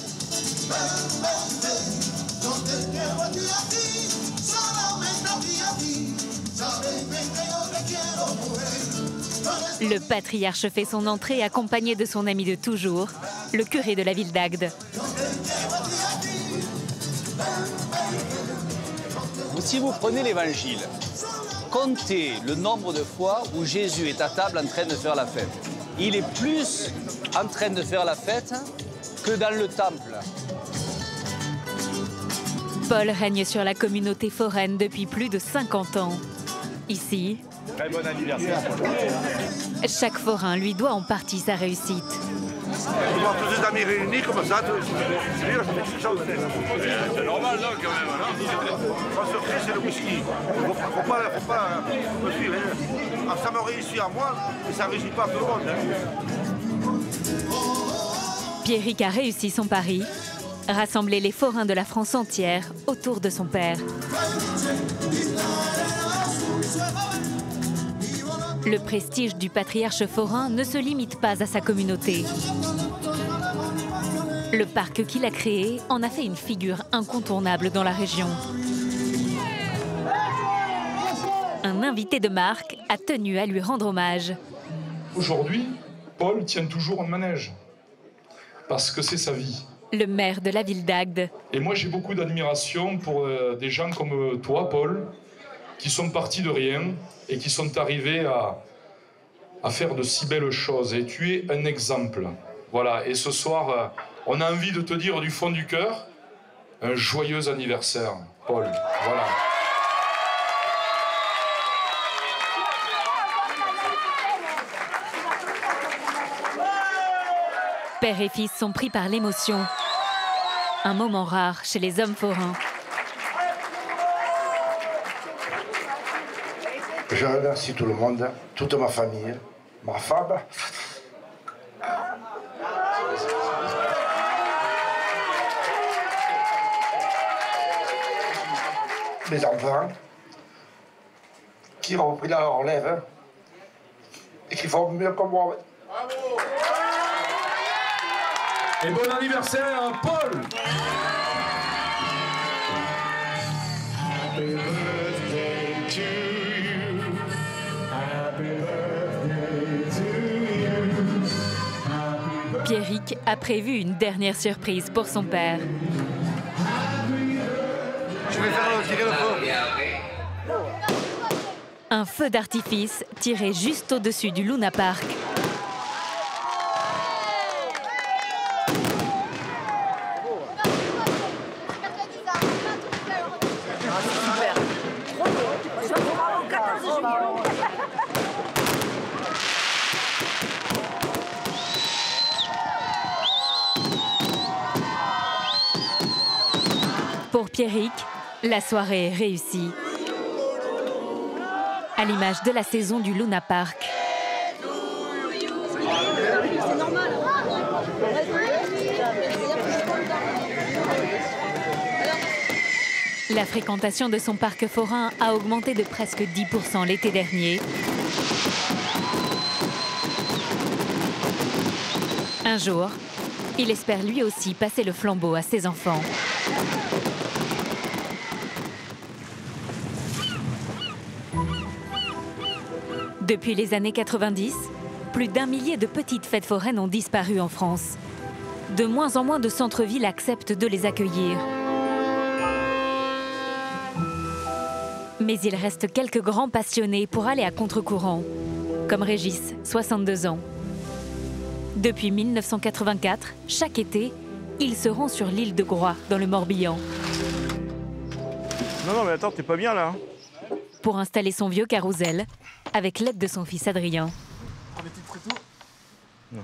Le patriarche fait son entrée accompagné de son ami de toujours, le curé de la ville d'Agde. Si vous prenez l'évangile, comptez le nombre de fois où Jésus est à table en train de faire la fête. Il est plus en train de faire la fête que dans le temple. Paul règne sur la communauté foraine depuis plus de 50 ans. Ici, Très bon anniversaire. chaque forain lui doit en partie sa réussite. On voit tous les amis réunis comme ça, C'est normal, non, quand même, non? Mon secret, c'est le whisky. Faut pas me suivre. Hein. Ça me réussit à moi, mais ça ne réussit pas à tout le monde. Hein. Pierrick a réussi son pari, rassembler les forains de la France entière autour de son père. Le prestige du patriarche forain ne se limite pas à sa communauté. Le parc qu'il a créé en a fait une figure incontournable dans la région. Un invité de marque a tenu à lui rendre hommage. Aujourd'hui, Paul tient toujours un manège, parce que c'est sa vie. Le maire de la ville d'Agde. Et moi, j'ai beaucoup d'admiration pour des gens comme toi, Paul, qui sont partis de rien et qui sont arrivés à faire de si belles choses. Et tu es un exemple. Voilà. Et ce soir, on a envie de te dire du fond du cœur, un joyeux anniversaire, Paul. Voilà. Père et fils sont pris par l'émotion. Un moment rare chez les hommes forains. Je remercie tout le monde, toute ma famille, ma femme. Mes enfants, qui ont pris la relève et qui font mieux que moi. Et bon anniversaire, Paul! Happy birthday to you. Happy birthday to you. Pierrick a prévu une dernière surprise pour son père. Je vais faire tirer le feu. Un feu d'artifice tiré juste au-dessus du Luna Park. Pour Pierrick, la soirée est réussie. À l'image de la saison du Luna Park. La fréquentation de son parc forain a augmenté de presque 10% l'été dernier. Un jour, il espère lui aussi passer le flambeau à ses enfants. Depuis les années 90, plus d'1 millier de petites fêtes foraines ont disparu en France. De moins en moins de centres-villes acceptent de les accueillir. Mais il reste quelques grands passionnés pour aller à contre-courant, comme Régis, 62 ans. Depuis 1984, chaque été, il se rend sur l'île de Groix, dans le Morbihan. Non, mais attends, t'es pas bien là. Pour installer son vieux carrousel, avec l'aide de son fils Adrien. Non,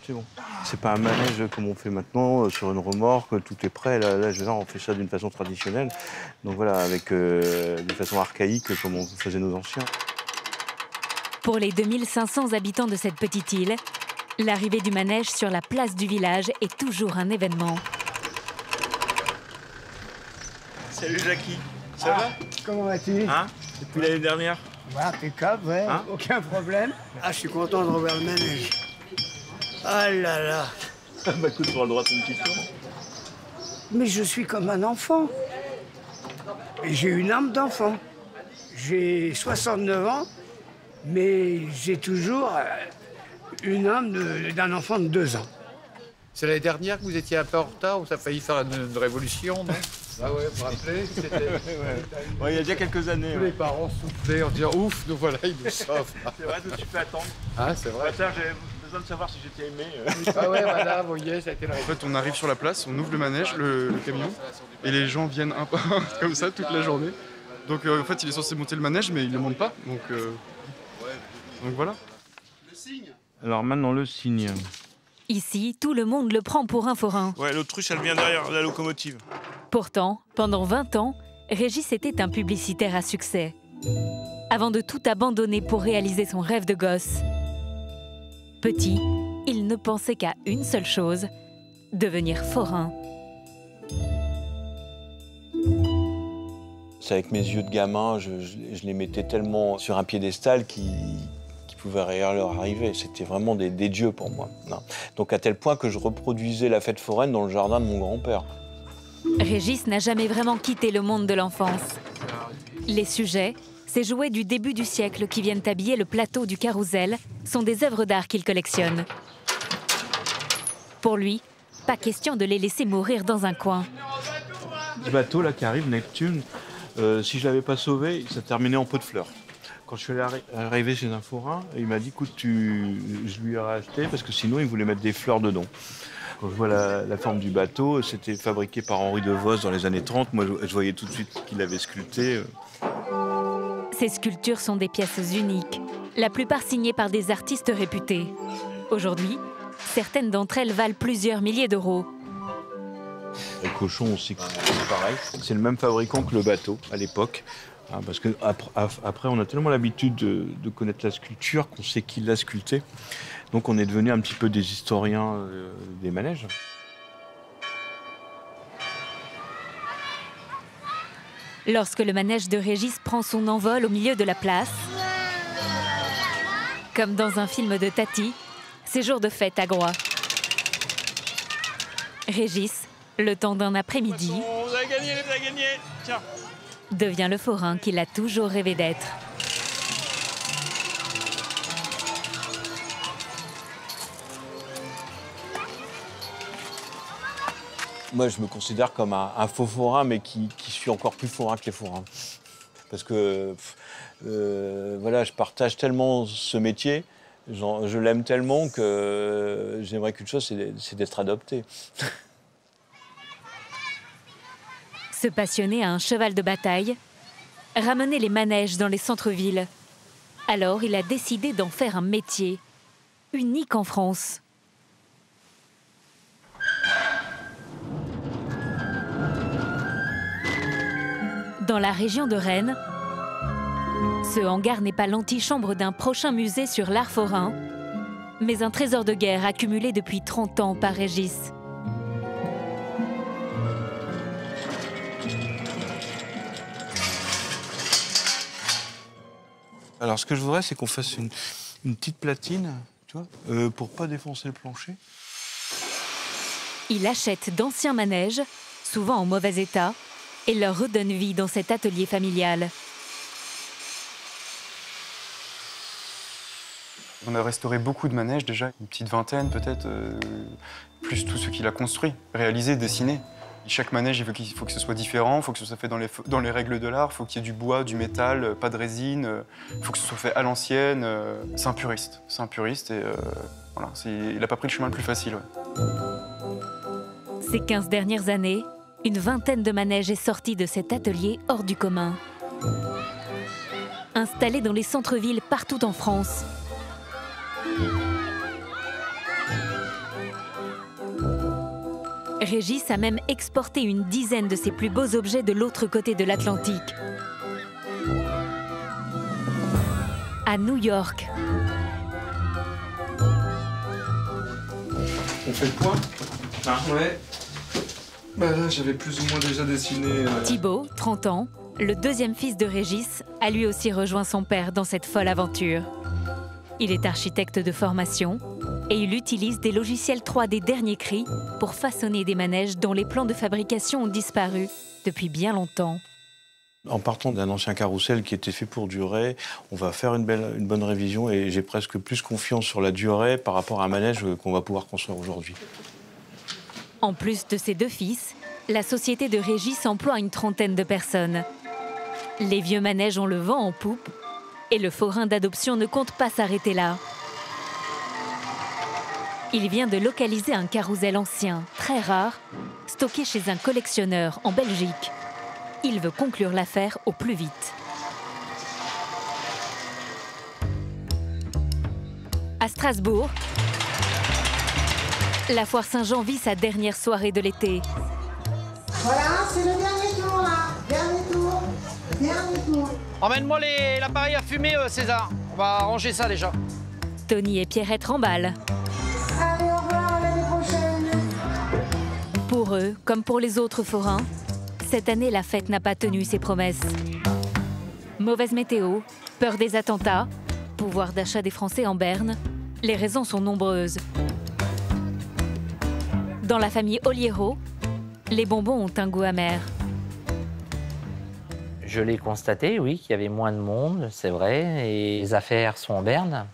c'est bon. C'est pas un manège comme on fait maintenant, sur une remorque, tout est prêt. Là, on fait ça d'une façon traditionnelle. Donc voilà, avec d'une façon archaïque, comme on faisait nos anciens. Pour les 2500 habitants de cette petite île, l'arrivée du manège sur la place du village est toujours un événement. Salut Jackie, ça va? Comment vas-tu? Hein? Depuis l'année dernière? Voilà, impeccable, ouais, hein? aucun problème. Ah, je suis content de revoir le manège. Ah là là. Bah écoute, tu auras le droit à ton petit tour. Mais je suis comme un enfant. Et j'ai une âme d'enfant. J'ai 69 ans, mais j'ai toujours une âme d'un enfant de 2 ans. C'est l'année dernière que vous étiez un peu en retard ou ça a failli faire une révolution, non? Ah ouais, vous vous rappelez? Ouais, il y a déjà quelques années. Tous les parents soufflaient en disant ouf, nous voilà, ils nous sauvent. C'est vrai, je me suis fait attendre. Ah, c'est vrai. J'avais besoin de savoir si j'étais aimé. Ah ouais, voilà, vous voyez, ça a été la... En fait, on arrive sur la place, on ouvre le manège, le camion, et les gens viennent un par un, comme ça, toute la journée. Donc en fait, il est censé monter le manège, mais il ne le monte pas. Donc voilà. Le signe. Alors maintenant, le signe. Ici, tout le monde le prend pour un forain. Ouais, l'autruche, elle vient derrière la locomotive. Pourtant, pendant 20 ans, Régis était un publicitaire à succès. Avant de tout abandonner pour réaliser son rêve de gosse. Petit, il ne pensait qu'à une seule chose, devenir forain. C'est avec mes yeux de gamin, je les mettais tellement sur un piédestal qu'ils pouvaient rien leur arriver. C'était vraiment des dieux pour moi. Non. Donc à tel point que je reproduisais la fête foraine dans le jardin de mon grand-père. Régis n'a jamais vraiment quitté le monde de l'enfance. Les sujets, ces jouets du début du siècle qui viennent habiller le plateau du carrousel, sont des œuvres d'art qu'il collectionne. Pour lui, pas question de les laisser mourir dans un coin. Ce bateau là qui arrive, Neptune, si je l'avais pas sauvé, ça terminait en pot de fleurs. Quand je suis arrivé chez un forain, il m'a dit, écoute, je lui ai racheté parce que sinon il voulait mettre des fleurs dedans. Quand je vois la forme du bateau, c'était fabriqué par Henri de Vos dans les années 30. Moi, je voyais tout de suite qu'il l'avait sculpté. Ces sculptures sont des pièces uniques, la plupart signées par des artistes réputés. Aujourd'hui, certaines d'entre elles valent plusieurs milliers d'euros. Le cochon aussi, c'est pareil. C'est le même fabricant que le bateau à l'époque. Parce qu'après, on a tellement l'habitude de connaître la sculpture qu'on sait qui l'a sculpté. Donc on est devenu un petit peu des historiens des manèges. Lorsque le manège de Régis prend son envol au milieu de la place, comme dans un film de Tati, c'est jour de fête à Groix. Régis, le temps d'un après-midi, Vous avez gagné, tiens. devient le forain qu'il a toujours rêvé d'être. Moi, je me considère comme un faux forain, mais qui suis encore plus forain que les forains. Parce que voilà, je partage tellement ce métier, je l'aime tellement que j'aimerais qu'une chose, c'est d'être adopté. Se passionner à un cheval de bataille, ramener les manèges dans les centres-villes. Alors, il a décidé d'en faire un métier, unique en France. Dans la région de Rennes, ce hangar n'est pas l'antichambre d'un prochain musée sur l'art forain, mais un trésor de guerre accumulé depuis 30 ans par Régis. Alors, ce que je voudrais, c'est qu'on fasse une petite platine, tu vois, pour pas défoncer le plancher. Il achète d'anciens manèges, souvent en mauvais état, et leur redonne vie dans cet atelier familial. On a restauré beaucoup de manèges déjà, une petite vingtaine peut-être, plus tout ce qu'il a construit, réalisé, dessiné. Chaque manège, il faut que ce soit différent, il faut que ce soit fait dans les règles de l'art, il faut qu'il y ait du bois, du métal, pas de résine, il faut que ce soit fait à l'ancienne. C'est un puriste et voilà, il n'a pas pris le chemin le plus facile. Ouais. Ces 15 dernières années, une vingtaine de manèges est sortie de cet atelier hors du commun. Installés dans les centres-villes partout en France. Régis a même exporté une dizaine de ses plus beaux objets de l'autre côté de l'Atlantique. À New York. On fait le point? Ouais. Bah là, j'avais plus ou moins déjà dessiné... Thibaut, 30 ans, le deuxième fils de Régis, a lui aussi rejoint son père dans cette folle aventure. Il est architecte de formation et il utilise des logiciels 3D dernier cri pour façonner des manèges dont les plans de fabrication ont disparu depuis bien longtemps. En partant d'un ancien carrousel qui était fait pour durer, on va faire une bonne révision et j'ai presque plus confiance sur la durée par rapport à un manège qu'on va pouvoir construire aujourd'hui. En plus de ses deux fils, la société de Régis emploie une trentaine de personnes. Les vieux manèges ont le vent en poupe et le forain d'adoption ne compte pas s'arrêter là. Il vient de localiser un carrousel ancien, très rare, stocké chez un collectionneur en Belgique. Il veut conclure l'affaire au plus vite. À Strasbourg, la foire Saint-Jean vit sa dernière soirée de l'été. Voilà, c'est le dernier tour là. Dernier tour. Dernier tour. Emmène-moi l'appareil à fumer, César. On va ranger ça déjà. Tony et Pierrette remballent. Allez, au revoir, à l'année prochaine. Pour eux, comme pour les autres forains, cette année, la fête n'a pas tenu ses promesses. Mauvaise météo, peur des attentats, pouvoir d'achat des Français en berne, les raisons sont nombreuses. Dans la famille Oliero, les bonbons ont un goût amer. Je l'ai constaté, oui, qu'il y avait moins de monde, c'est vrai, et les affaires sont en berne.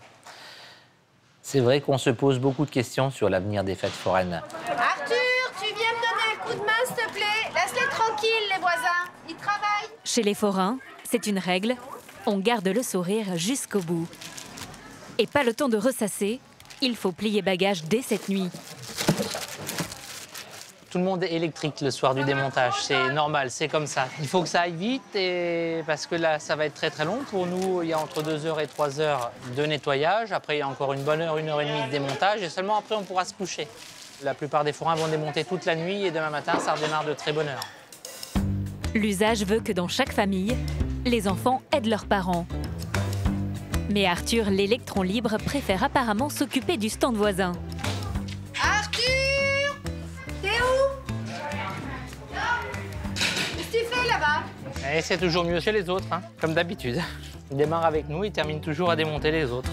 C'est vrai qu'on se pose beaucoup de questions sur l'avenir des fêtes foraines. Arthur, tu viens me donner un coup de main, s'il te plaît? Laisse-les tranquilles, les voisins. Ils travaillent. Chez les forains, c'est une règle, on garde le sourire jusqu'au bout. Et pas le temps de ressasser, il faut plier bagages dès cette nuit. Tout le monde est électrique le soir du démontage, c'est normal, c'est comme ça. Il faut que ça aille vite parce que là, ça va être très très long. Pour nous, il y a entre 2 heures et 3 heures de nettoyage. Après, il y a encore une bonne heure, 1 heure et demie de démontage. Et seulement après, on pourra se coucher. La plupart des forains vont démonter toute la nuit et demain matin, ça redémarre de très bonne heure. L'usage veut que dans chaque famille, les enfants aident leurs parents. Mais Arthur, l'électron libre, préfère apparemment s'occuper du stand voisin. Et c'est toujours mieux chez les autres, hein, comme d'habitude. Il démarre avec nous, il termine toujours à démonter les autres.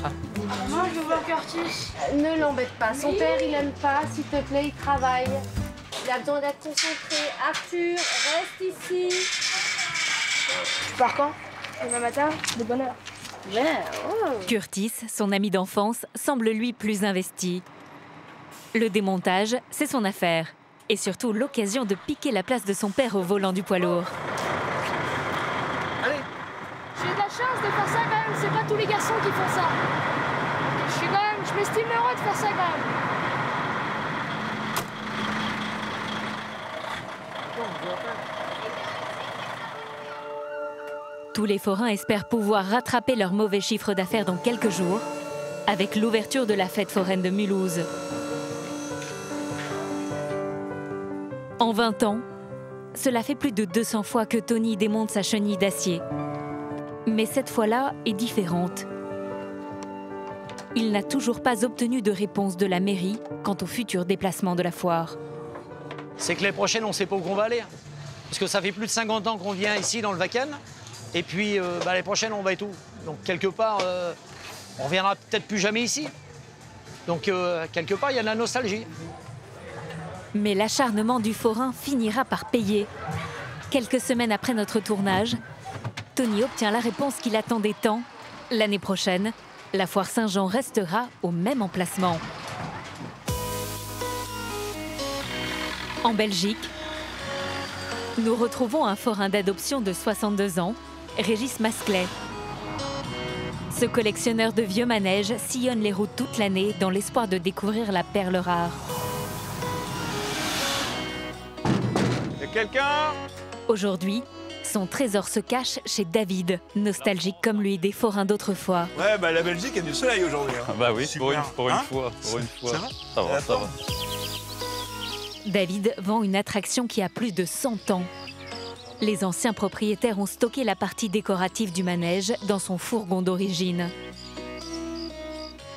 Moi, je veux voir Curtis. Ne l'embête pas. Son père, il aime pas. S'il te plaît, il travaille. Il a besoin d'être concentré. Arthur, reste ici. Tu pars quand? Demain matin, de bonne heure. Curtis, son ami d'enfance, semble lui plus investi. Le démontage, c'est son affaire. Et surtout l'occasion de piquer la place de son père au volant du poids lourd. Allez. J'ai de la chance de faire ça quand même, c'est pas tous les garçons qui font ça. Je m'estime heureux de faire ça quand même. Tous les forains espèrent pouvoir rattraper leur mauvais chiffre d'affaires dans quelques jours, avec l'ouverture de la fête foraine de Mulhouse. En 20 ans, cela fait plus de 200 fois que Tony démonte sa chenille d'acier. Mais cette fois-là est différente. Il n'a toujours pas obtenu de réponse de la mairie quant au futur déplacement de la foire. C'est que les prochaines, on ne sait pas où on va aller. Parce que ça fait plus de 50 ans qu'on vient ici dans le Wacken. Et puis, les prochaines, on va être où? Donc, quelque part, on reviendra peut-être plus jamais ici. Donc, quelque part, il y a de la nostalgie. Mais l'acharnement du forain finira par payer. Quelques semaines après notre tournage, Tony obtient la réponse qu'il attendait tant. L'année prochaine, la foire Saint-Jean restera au même emplacement. En Belgique, nous retrouvons un forain d'adoption de 62 ans, Régis Masclet. Ce collectionneur de vieux manèges sillonne les routes toute l'année dans l'espoir de découvrir la perle rare. Y'a quelqu'un? Aujourd'hui, son trésor se cache chez David, nostalgique comme lui des forains d'autrefois. Ouais, la Belgique a du soleil aujourd'hui. Hein. Bah oui, pour une Hein fois. Ça va? Ça va. David vend une attraction qui a plus de 100 ans. Les anciens propriétaires ont stocké la partie décorative du manège dans son fourgon d'origine.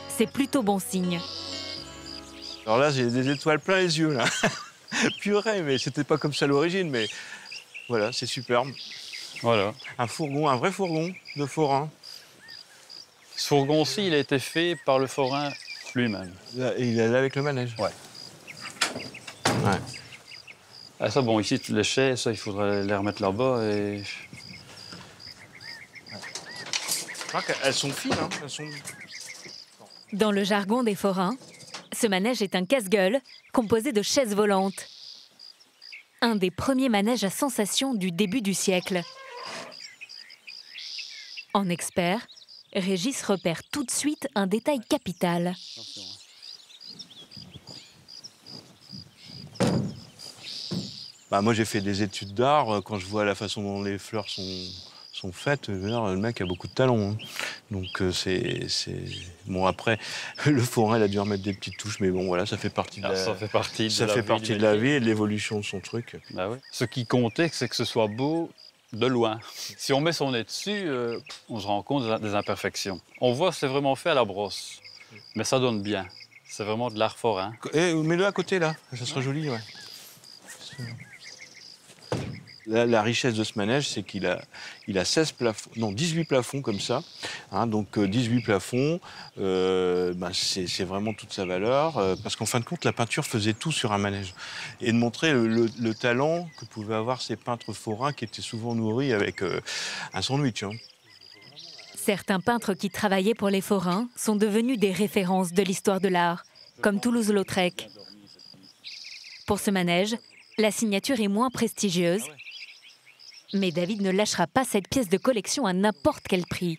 C'est plutôt bon signe. Alors là, j'ai des étoiles plein les yeux, là. Purée, mais c'était pas comme ça à l'origine, mais voilà, c'est superbe. Voilà. Un fourgon, un vrai fourgon de forain. Ce fourgon-ci, il a été fait par le forain lui-même. Et il est allé avec le manège? Ouais. Ouais. Ah, ça, bon, ici, les chaises, ça, il faudrait les remettre là-bas et... Elles sont fines, hein. Elles sont... Dans le jargon des forains, ce manège est un casse-gueule composé de chaises volantes. Un des premiers manèges à sensation du début du siècle. En expert, Régis repère tout de suite un détail capital. Bah, moi, j'ai fait des études d'art. Quand je vois la façon dont les fleurs sont faites, je veux dire, le mec a beaucoup de talent. Hein. Donc, Bon, après, le forain, il a dû remettre des petites touches, mais bon, voilà, ça fait partie de ça fait partie de la vie et de l'évolution de son truc. Bah oui. Ce qui comptait, c'est que ce soit beau de loin. Si on met son nez dessus, on se rend compte des imperfections. On voit que c'est vraiment fait à la brosse, mais ça donne bien. C'est vraiment de l'art forain. Mets-le à côté, là. Ça sera joli, ouais. La richesse de ce manège, c'est qu'il a 18 plafonds comme ça. Hein, donc 18 plafonds, c'est vraiment toute sa valeur. Parce qu'en fin de compte, la peinture faisait tout sur un manège. Et de montrer le talent que pouvaient avoir ces peintres forains qui étaient souvent nourris avec un sandwich. Hein. Certains peintres qui travaillaient pour les forains sont devenus des références de l'histoire de l'art, comme Toulouse-Lautrec. Pour ce manège, la signature est moins prestigieuse. Mais David ne lâchera pas cette pièce de collection à n'importe quel prix.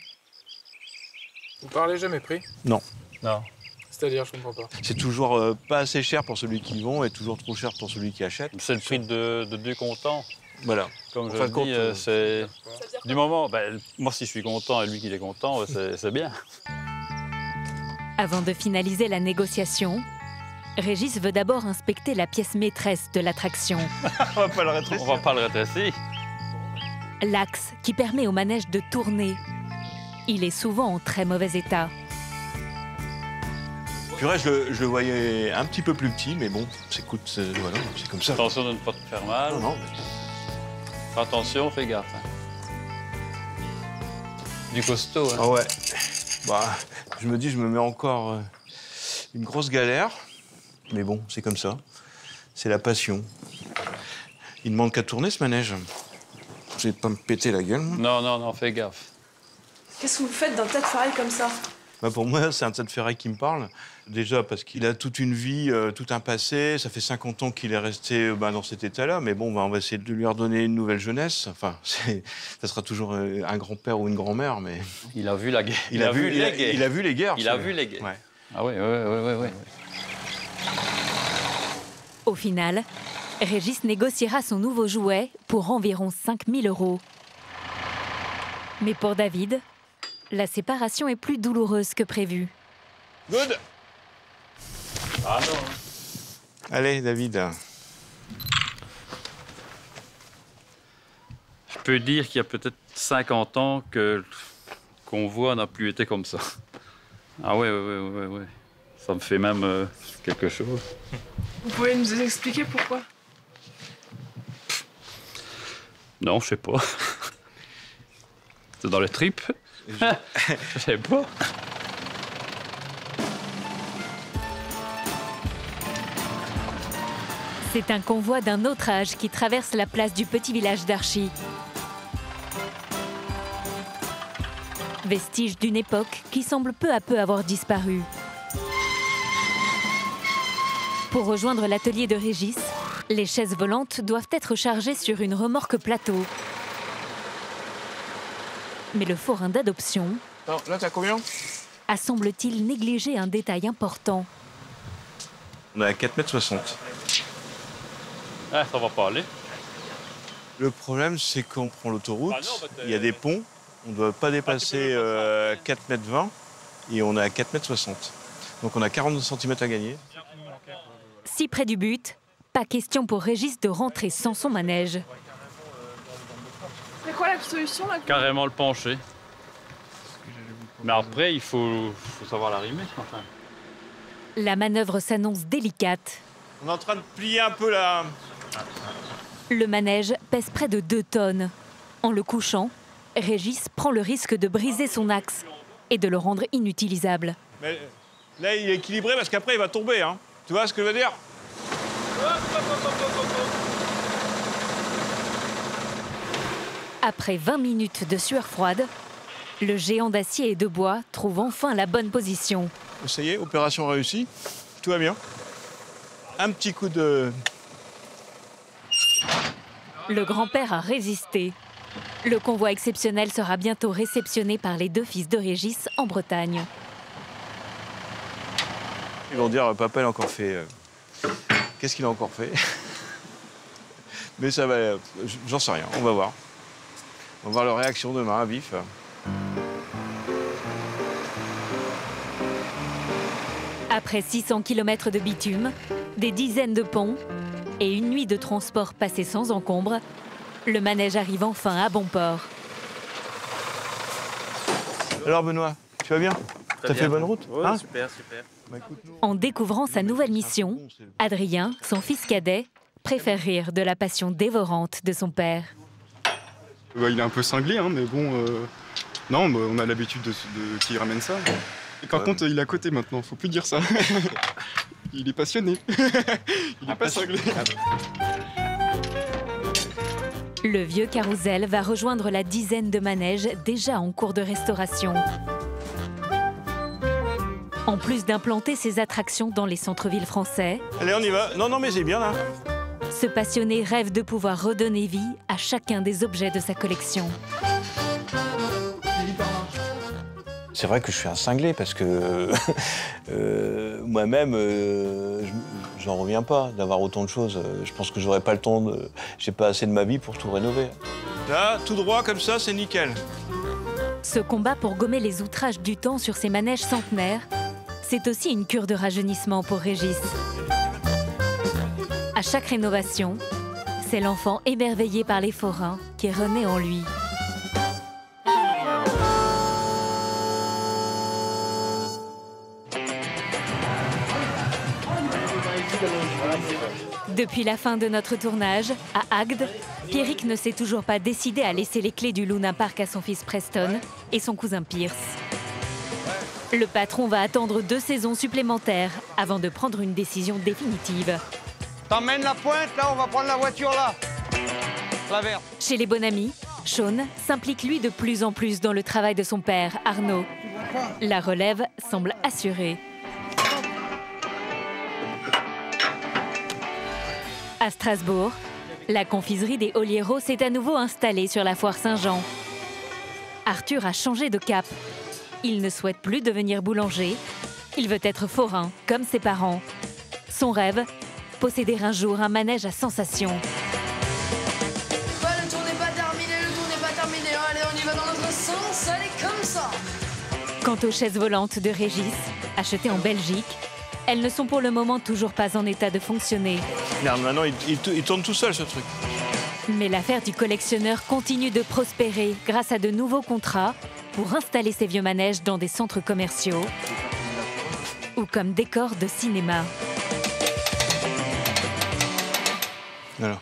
Vous parlez jamais prix? Non. Non. C'est-à-dire, je comprends pas. C'est toujours pas assez cher pour celui qui vend et toujours trop cher pour celui qui achète. C'est le prix de deux contents. Voilà. Comme je dis, c'est... Du moment... moi, si je suis content et lui qui est content, c'est bien. Avant de finaliser la négociation, Régis veut d'abord inspecter la pièce maîtresse de l'attraction. On va pas le rétrécir. L'axe qui permet au manège de tourner. Il est souvent en très mauvais état. Purée, je le voyais un petit peu plus petit, mais bon, voilà, c'est comme ça. Attention de ne pas te faire mal. Non. Attention, fais gaffe. Du costaud. Hein. Ah ouais. Bah, je me dis, je me mets encore une grosse galère. Mais bon, c'est comme ça. C'est la passion. Il ne demande qu'à tourner, ce manège. Je vais pas me péter la gueule. Moi. Non, fais gaffe. Qu'est-ce que vous faites d'un tas de ferraille comme ça? Bah pour moi, c'est un tas de ferraille qui me parle. Déjà parce qu'il a toute une vie, tout un passé. Ça fait 50 ans qu'il est resté dans cet état-là. Mais bon, on va essayer de lui redonner une nouvelle jeunesse. Enfin, ça sera toujours un grand-père ou une grand-mère, mais... Il a vu la guerre. Il a vu les guerres. Il a vu les guerres. Ouais. Ah oui. Au final, Régis négociera son nouveau jouet pour environ 5 000 €. Mais pour David, la séparation est plus douloureuse que prévu. Good. Ah non. Allez, David. Je peux dire qu'il y a peut-être 50 ans qu'on voit n'a plus été comme ça. Ah ouais. Ça me fait même quelque chose. Vous pouvez nous expliquer pourquoi? Non, je sais pas. C'est dans le trip. Je sais pas. C'est un convoi d'un autre âge qui traverse la place du petit village d'Archy. Vestige d'une époque qui semble peu à peu avoir disparu. Pour rejoindre l'atelier de Régis, les chaises volantes doivent être chargées sur une remorque plateau. Mais le forain d'adoption... Non, là, t'as combien? A semble-t-il négliger un détail important. On est à 4,60 m. Ah, ça va pas aller. Le problème, c'est qu'on prend l'autoroute, il y a des ponts, on ne doit pas dépasser 4,20 m et on est à 4,60 m. Donc on a 40 cm à gagner. Si près du but, pas question pour Régis de rentrer sans son manège. C'est quoi la solution là? Carrément le pencher. Mais après, il faut savoir l'arrimer. Enfin. La manœuvre s'annonce délicate. On est en train de plier un peu là. Le manège pèse près de 2 tonnes. En le couchant, Régis prend le risque de briser son axe et de le rendre inutilisable. Mais là, il est équilibré parce qu'après, il va tomber. Hein. Tu vois ce que je veux dire? Après 20 minutes de sueur froide, le géant d'acier et de bois trouve enfin la bonne position. Ça y est, opération réussie. Tout va bien. Un petit coup de... Le grand-père a résisté. Le convoi exceptionnel sera bientôt réceptionné par les 2 fils de Régis en Bretagne. Ils vont dire, papa, il a encore fait... Qu'est-ce qu'il a encore fait? Mais ça va, j'en sais rien, on va voir. On va voir leur réaction demain à vif. Après 600 km de bitume, des dizaines de ponts et une nuit de transport passée sans encombre, le manège arrive enfin à bon port. Alors Benoît, tu vas bien? T'as fait bonne route? Ouais, hein? super, super. En découvrant sa nouvelle mission, Adrien, son fils cadet, préfère rire de la passion dévorante de son père. Il est un peu cinglé, hein, mais bon... Non, bah, on a l'habitude qu'il ramène ça. Et par contre, il est à côté maintenant, faut plus dire ça. Il est passionné. Il est pas cinglé. Le vieux carrousel va rejoindre la dizaine de manèges déjà en cours de restauration. En plus d'implanter ses attractions dans les centres-villes français... Allez, on y va. Non, mais c'est bien, là. Ce passionné rêve de pouvoir redonner vie à chacun des objets de sa collection. C'est vrai que je suis un cinglé parce que moi-même, j'en reviens pas d'avoir autant de choses. Je pense que j'aurais pas le temps, j'ai pas assez de ma vie pour tout rénover. Là, tout droit comme ça, c'est nickel. Ce combat pour gommer les outrages du temps sur ces manèges centenaires, c'est aussi une cure de rajeunissement pour Régis. À chaque rénovation, c'est l'enfant émerveillé par les forains qui renaît en lui. Depuis la fin de notre tournage, à Agde, Pierrick ne s'est toujours pas décidé à laisser les clés du Luna Park à son fils Preston et son cousin Pierce. Le patron va attendre 2 saisons supplémentaires avant de prendre une décision définitive. T'emmènes la pointe, là, on va prendre la voiture, là. La verte. Chez les Bonamy, Sean s'implique lui de plus en plus dans le travail de son père, Arnaud. La relève semble assurée. À Strasbourg, la confiserie des Olieros s'est à nouveau installée sur la foire Saint-Jean. Arthur a changé de cap. Il ne souhaite plus devenir boulanger. Il veut être forain, comme ses parents. Son rêve, posséder un jour un manège à sensations. Le tour n'est pas terminé, le tour n'est pas terminé. Allez, on y va dans l'autre sens, allez, comme ça. Quant aux chaises volantes de Régis, achetées en Belgique, elles ne sont pour le moment toujours pas en état de fonctionner. Merde, maintenant, il tourne tout seul, ce truc. Mais l'affaire du collectionneur continue de prospérer grâce à de nouveaux contrats pour installer ces vieux manèges dans des centres commerciaux ou comme décor de cinéma. Alors.